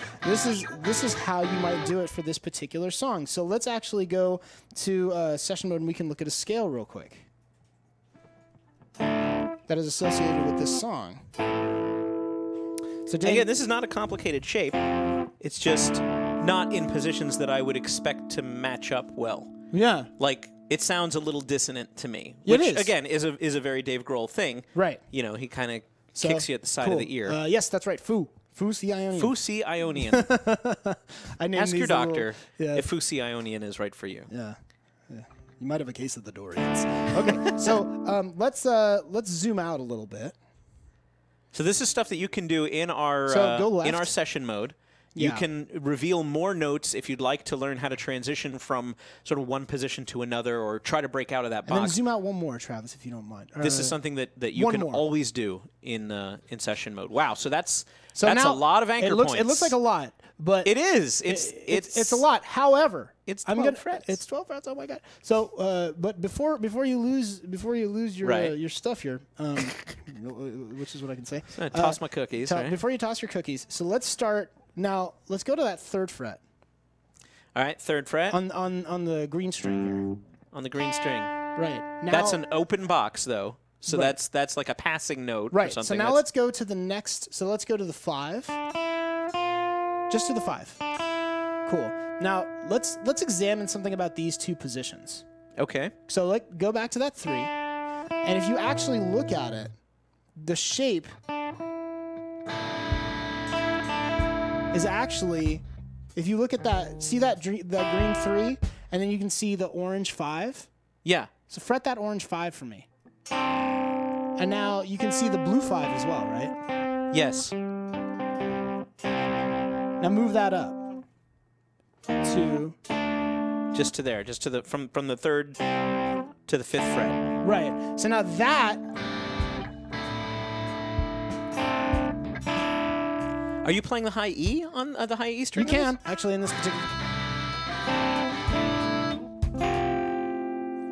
how you might do it for this particular song. So let's actually go to session mode, and we can look at a scale real quick that is associated with this song. So again, this is not a complicated shape. It's just not in positions that I would expect to match up well. Yeah. Like, it sounds a little dissonant to me. It Which, is. again, is a very Dave Grohl thing. Right. You know, he kind of kicks you at the side of the ear. Yes, that's right. Foo C Ionian. Foo C Ionian. Ask your doctor if Foo C Ionian is right for you. Yeah. You might have a case of the Dorians. Okay, so let's zoom out a little bit. So this is stuff that you can do in our session mode. You can reveal more notes if you'd like to learn how to transition from sort of one position to another or try to break out of that box. And then zoom out one more, Travis, if you don't mind. This is something that you can always do in session mode. Wow, so that's now, a lot of anchor points. It looks like a lot, but it is. It's a lot. However, it's 12 frets. It's 12 frets. Oh my god. So, but before you lose your stuff here, which is what I can say. So I toss my cookies. Right? Before you toss your cookies, so let's start. Now, let's go to that 3rd fret. All right, 3rd fret. On the green string here. On the green string. Right. Now, that's an open box, though. So that's like a passing note or something. So now let's go to the next. So let's go to the 5. Just to the 5. Cool. Now, let's examine something about these 2 positions. Okay. So go back to that 3. And if you actually look at it, the shape is actually, if you look at that, see that green 3, and then you can see the orange 5? Yeah. So fret that orange 5 for me. And now you can see the blue 5 as well, right? Yes. Now move that up to... Just to there, just to the, from the 3rd to the 5th fret. Right. So now that... Are you playing the high E on the high E string? You can, actually, in this particular...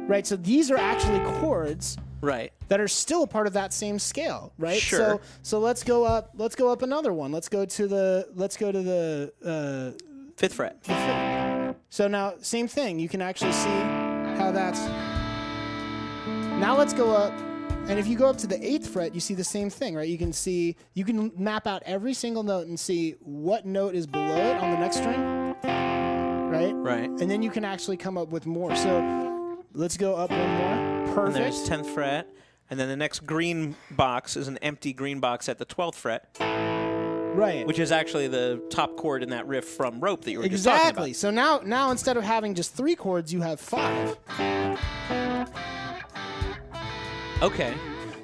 Right, so these are actually chords that are still a part of that same scale, right? Sure. So let's go up another one. Let's go to the 5th fret. So now, same thing. You can actually see how that's... Now let's go up. And if you go up to the 8th fret, you see the same thing, right? You can map out every single note and see what note is below it on the next string, right? Right. And then you can actually come up with more. So let's go up one more. Perfect. And there's 10th fret. And then the next green box is an empty green box at the 12th fret. Right. Which is actually the top chord in that riff from Rope that you were just talking about. Exactly. So now instead of having just 3 chords, you have 5. Okay.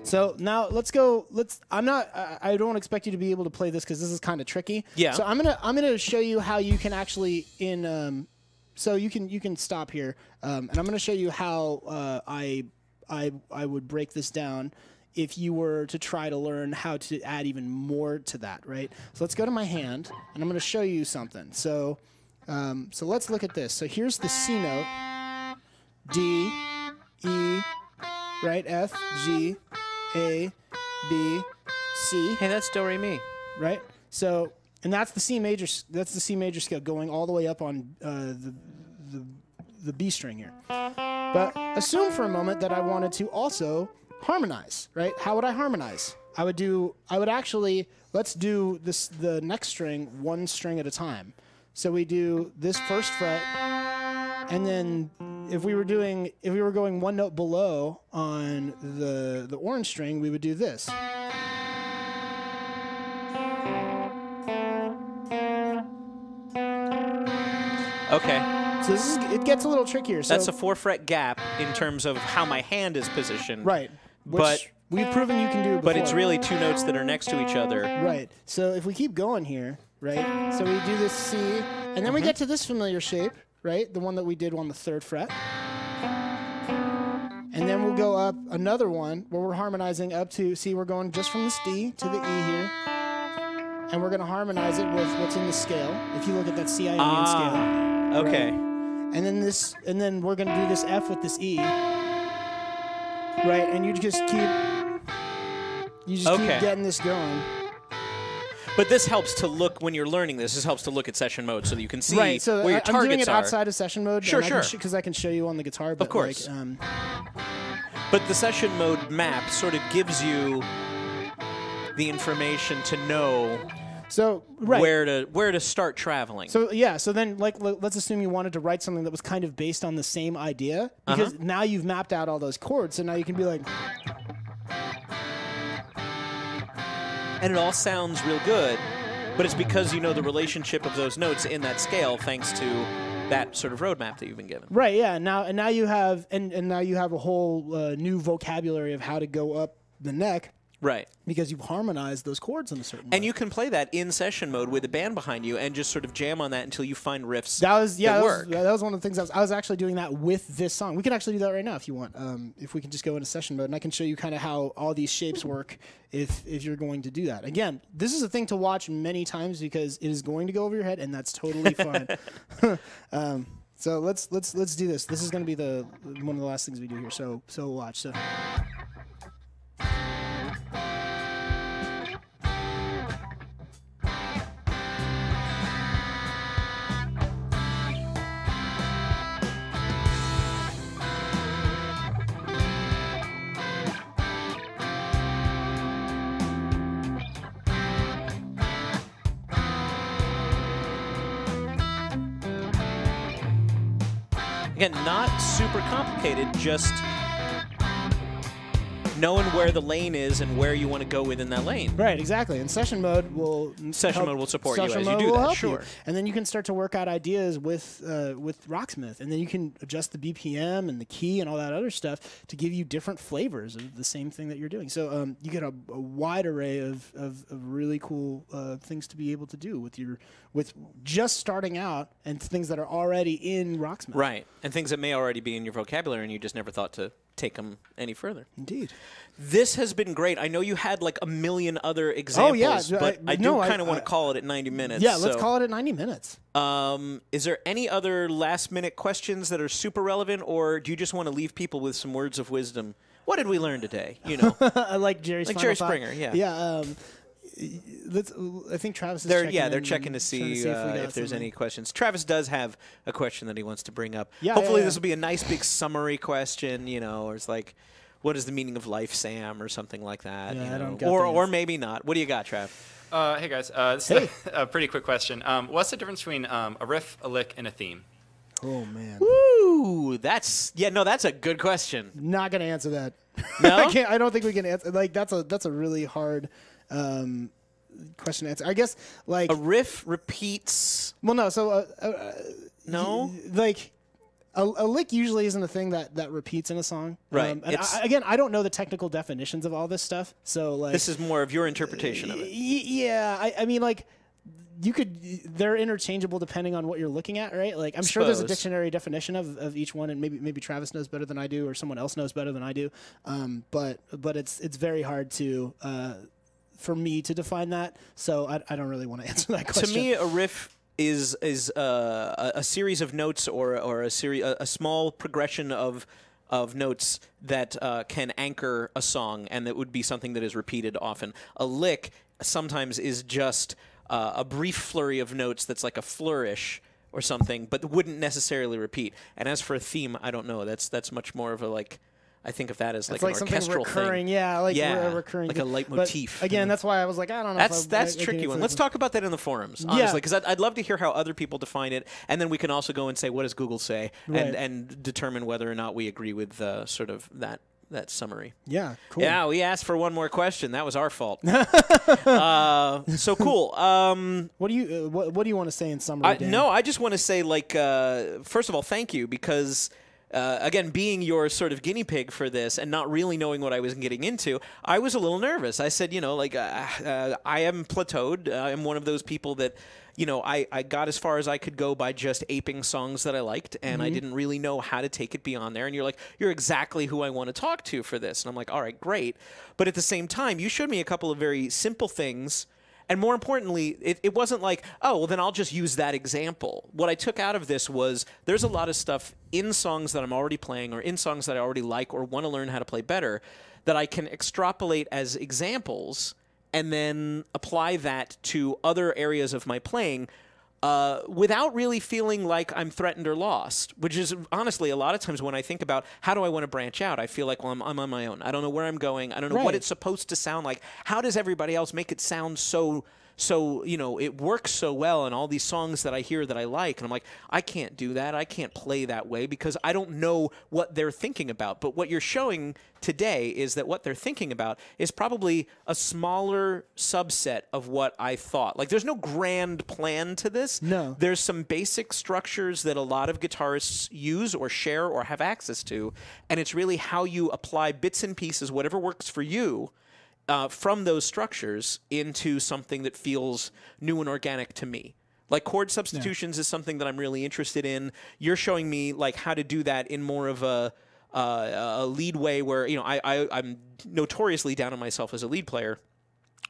So now let's go. I don't expect you to be able to play this because this is kind of tricky. Yeah. So I'm gonna show you how you can actually So you can stop here, and I'm gonna show you how I would break this down if you were to try to learn how to add even more to that, right? So let's go to my hand, and I'm gonna show you something. So let's look at this. So here's the C note, D, E, right? F, G, A, B, C. Hey, that's do re mi. Right. So, and that's the C major. That's the C major scale going all the way up on the B string here. But assume for a moment that I wanted to also harmonize. Right. How would I harmonize? I would actually let's do the next string 1 string at a time. So we do this first fret, and then if we were going 1 note below on the orange string, we would do this. Okay. So it gets a little trickier. So that's a 4-fret gap in terms of how my hand is positioned. Right. But we've proven you can do before. But it's really 2 notes that are next to each other. Right. So if we keep going here, right? So we do this C, and then we get to this familiar shape, right? The one that we did on the 3rd fret. And then we'll go up another one where we're harmonizing up to, see, we're going just from this D to the E here. And we're going to harmonize it with what's in the scale. If you look at that C ionian scale. Okay. Right? And then we're going to do this F with this E. Right? And you just keep getting this going. But this helps to look, when you're learning this helps to look at session mode so that you can see where your targets are. I'm doing it outside of session mode. Sure. Because I can show you on the guitar. But of course. But the session mode map sort of gives you the information to know where to start traveling. So yeah, so then let's assume you wanted to write something that was kind of based on the same idea, because now you've mapped out all those chords, so now you can be like, and it all sounds real good, but it's because you know the relationship of those notes in that scale thanks to that sort of roadmap that you've been given. Right, yeah. Now you have now you have a whole new vocabulary of how to go up the neck. Right. Because you've harmonized those chords in a certain way. And you can play that in session mode with a band behind you and just sort of jam on that until you find riffs that work. That was one of the things I was actually doing that with this song. We can actually do that right now if you want. If we can just go into session mode, and I can show you kind of how all these shapes work if you're going to do that. Again, this is a thing to watch many times because it is going to go over your head, and that's totally fine. So let's do this. This is going to be one of the last things we do here. So watch. So. Again, not super complicated, just knowing where the lane is and where you want to go within that lane. Right, exactly. And session mode will support you as you do that. Sure. And then you can start to work out ideas with Rocksmith, and then you can adjust the BPM and the key and all that other stuff to give you different flavors of the same thing that you're doing. So you get a wide array of really cool things to be able to do with just starting out and things that are already in Rocksmith. Right, and things that may already be in your vocabulary and you just never thought to take them any further. Indeed. This has been great. I know you had like a million other examples, but I do kind of want to call it at 90 minutes. Yeah, let's call it at 90 minutes. Is there any other last-minute questions that are super relevant, or do you just want to leave people with some words of wisdom? What did we learn today? You know, like Jerry Springer. Yeah. Yeah. I think Travis is checking. Yeah, they're checking to see if there's any questions. Travis does have a question that he wants to bring up. Yeah, hopefully this will be a nice big summary question, you know, or it's like, what is the meaning of life, Sam, or something like that. Yeah, you know? I don't get or maybe not. What do you got, Trav? Hey, guys. This is a pretty quick question. What's the difference between a riff, a lick, and a theme? Oh, man. Woo! That's a good question. Not going to answer that. No? I don't think we can answer. Like, that's a really hard question answer. I guess like a riff repeats. Well, no. So no, like. A lick usually isn't a thing that repeats in a song. Right. And I don't know the technical definitions of all this stuff. So like, this is more of your interpretation of it. Yeah. I mean, like, they're interchangeable depending on what you're looking at, right? Like, I'm sure there's a dictionary definition of each one, and maybe Travis knows better than I do, or someone else knows better than I do. But it's very hard to for me to define that. So I don't really want to answer that question. To me, a riff is a series of notes or a small progression of notes that can anchor a song, and that would be something that is repeated often. A lick sometimes is just a brief flurry of notes that's like a flourish or something, but wouldn't necessarily repeat. And as for a theme, I don't know. That's much more of a like. I think of that as like an orchestral recurring, thing. Yeah, like a recurring. Like a leitmotif. But again, that's why I was like, I don't know. That's a tricky one. Let's talk about that in the forums, honestly, because I'd love to hear how other people define it, and then we can also go and say, what does Google say, and determine whether or not we agree with sort of that summary. Yeah, cool. Yeah, we asked for one more question. That was our fault. So cool. What do you want to say in summary, Dan? No, I just want to say, like, first of all, thank you, because again, being your sort of guinea pig for this and not really knowing what I was getting into, I was a little nervous. I said, like, I am plateaued. I'm one of those people that, I got as far as I could go by just aping songs that I liked, and I didn't really know how to take it beyond there. And you're like, you're exactly who I want to talk to for this. And I'm like, all right, great. But at the same time, you showed me a couple of very simple things. And more importantly, it wasn't like, oh, well, then I'll just use that example. What I took out of this was there's a lot of stuff in songs that I'm already playing or in songs that I already like or want to learn how to play better that I can extrapolate as examples and then apply that to other areas of my playing without really feeling like I'm threatened or lost, which is honestly a lot of times when I think about how do I want to branch out, I feel like, well, I'm on my own. I don't know where I'm going. I don't know what it's supposed to sound like. How does everybody else make it sound so it works so well in all these songs that I hear that I like? And I'm like, I can't do that. I can't play that way because I don't know what they're thinking about. But what you're showing today is that what they're thinking about is probably a smaller subset of what I thought. Like, there's no grand plan to this. No. There's some basic structures that a lot of guitarists use or share or have access to. And it's really how you apply bits and pieces, whatever works for you, from those structures into something that feels new and organic to me. Like chord substitutions is something that I'm really interested in. You're showing me like how to do that in more of a lead way where, I'm notoriously down on myself as a lead player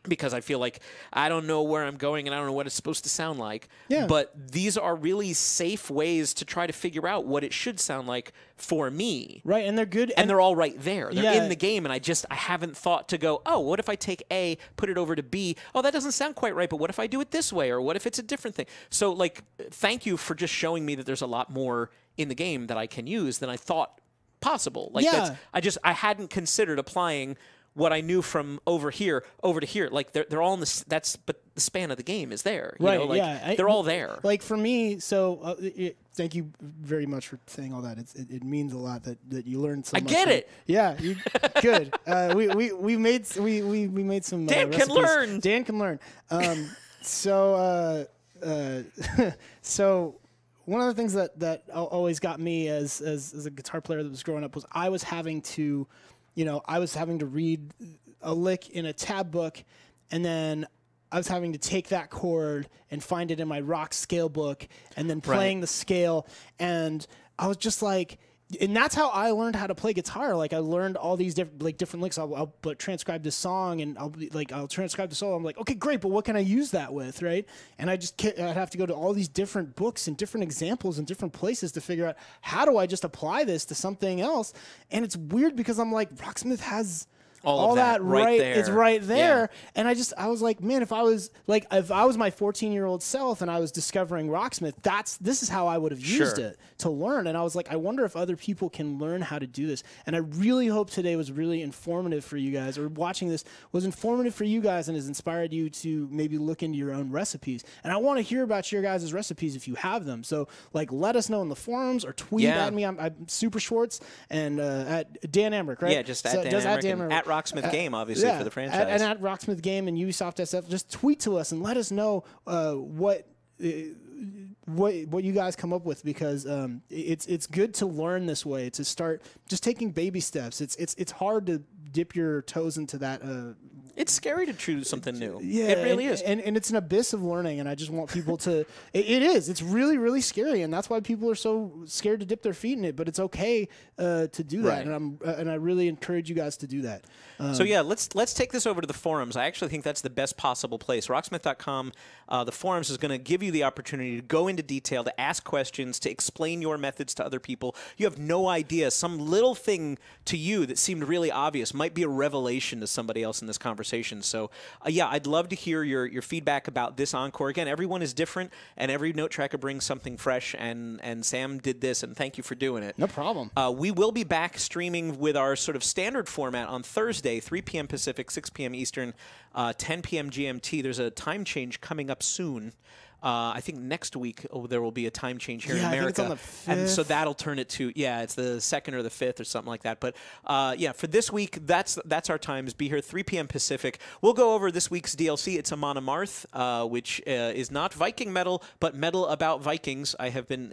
because I feel like I don't know where I'm going and I don't know what it's supposed to sound like. Yeah. But these are really safe ways to try to figure out what it should sound like for me. Right, and they're good. And they're all right there. They're in the game, and I haven't thought to go, oh, what if I take A, put it over to B? Oh, that doesn't sound quite right, but what if I do it this way? Or what if it's a different thing? So, like, thank you for just showing me that there's a lot more in the game that I can use than I thought possible. Like, I hadn't considered applying what I knew from over here over to here. Like they're all in the but the span of the game is there. You know? Like, they're all there. Like for me, so thank you very much for saying all that. It means a lot that you learned so much. I get it. Yeah, good. We made some. Dan recipes. can learn. Dan can learn. So one of the things that always got me as a guitar player that was growing up was I was having to read a lick in a tab book, and then I was having to take that chord and find it in my rock scale book, and then playing the scale. And I was just like, and that's how I learned how to play guitar. Like I learned all these different licks. I'll transcribe this song, and I'll transcribe the solo. I'm like, okay, great, but what can I use that with, right? And I'd have to go to all these different books and different examples and different places to figure out how do I just apply this to something else. And it's weird because I'm like, Rocksmith has all that right there. It's right there. Yeah. And I was like, man, if I was my 14-year-old self and I was discovering Rocksmith, this is how I would have used it to learn. And I was like, I wonder if other people can learn how to do this. And I really hope today was really informative for you guys, or watching this was informative for you guys and has inspired you to maybe look into your own recipes. And I want to hear about your guys' recipes if you have them. So like, let us know in the forums or tweet at me. I'm Super Schwartz and at Dan Emmerich, right? Yeah, just at Dan Emmerich. Rocksmith Game, obviously, for the franchise. And at Rocksmith Game and Ubisoft SF, just tweet to us and let us know what you guys come up with, because it's good to learn this way, to start just taking baby steps. It's hard to dip your toes into that. It's scary to choose something new. Yeah, it really is. And it's an abyss of learning, and I just want people to... It is. It's really, really scary, and that's why people are so scared to dip their feet in it, but it's okay to do that, and I really encourage you guys to do that. So yeah, let's take this over to the forums. I actually think that's the best possible place. Rocksmith.com, the forums is going to give you the opportunity to go into detail, to ask questions, to explain your methods to other people. You have no idea. Some little thing to you that seemed really obvious might be a revelation to somebody else in this conversation. So yeah, I'd love to hear your feedback about this Encore. Again, everyone is different, and every note tracker brings something fresh, and Sam did this, and thank you for doing it. No problem. We will be back streaming with our sort of standard format on Thursday, 3 p.m. Pacific, 6 p.m. Eastern, 10 p.m. GMT. There's a time change coming up soon. I think next week there will be a time change here in America. I think it's on the 5th. And so that'll turn it to, it's the 2nd or the 5th or something like that. But yeah, for this week, that's our times. Be here 3 p.m. Pacific. We'll go over this week's DLC. It's Amon Amarth, which is not Viking metal, but metal about Vikings. I've been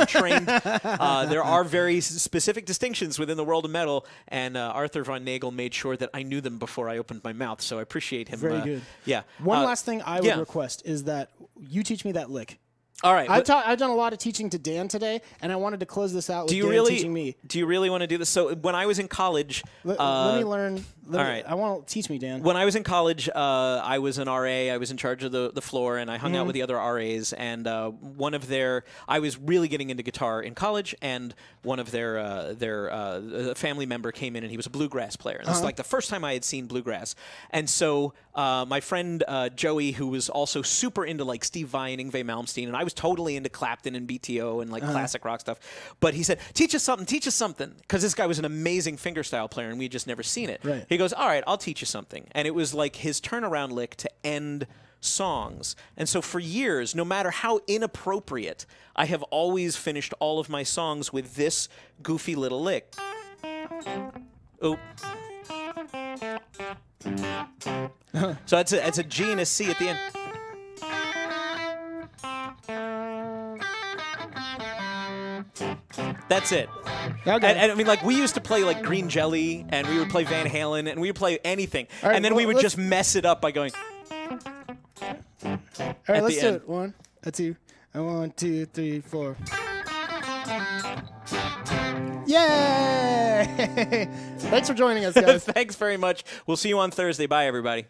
trained. There are very specific distinctions within the world of metal, and Arthur von Nagel made sure that I knew them before I opened my mouth. So I appreciate him. Very good. Yeah. One last thing I would request is that you teach me that lick. All right. I've done a lot of teaching to Dan today, and I wanted to close this out with Dan teaching me. Do you really want to do this? So when I was in college... Let me learn. I want to teach me, Dan. When I was in college, I was an RA. I was in charge of the floor, and I hung out with the other RAs. And I was really getting into guitar in college, and one of their family member came in, and he was a bluegrass player. And this is like the first time I had seen bluegrass. And so my friend Joey, who was also super into like Steve Vai and Yngwie Malmsteen, and I was totally into Clapton and BTO and like classic rock stuff. But he said, teach us something. Because this guy was an amazing fingerstyle player, and we had just never seen it. Right. He goes, all right, I'll teach you something. And it was like his turnaround lick to end songs. And so for years, no matter how inappropriate, I have always finished all of my songs with this goofy little lick. Oh. So it's a G and a C at the end. That's it. Okay. And I mean, like, we used to play like Green Jelly, and we would play Van Halen, and we would play anything, right, and then we would just mess it up by going. All right, let's do it. 1, 2, 1, 2, 3, 4. Yay! Thanks for joining us, guys. Thanks very much. We'll see you on Thursday. Bye, everybody.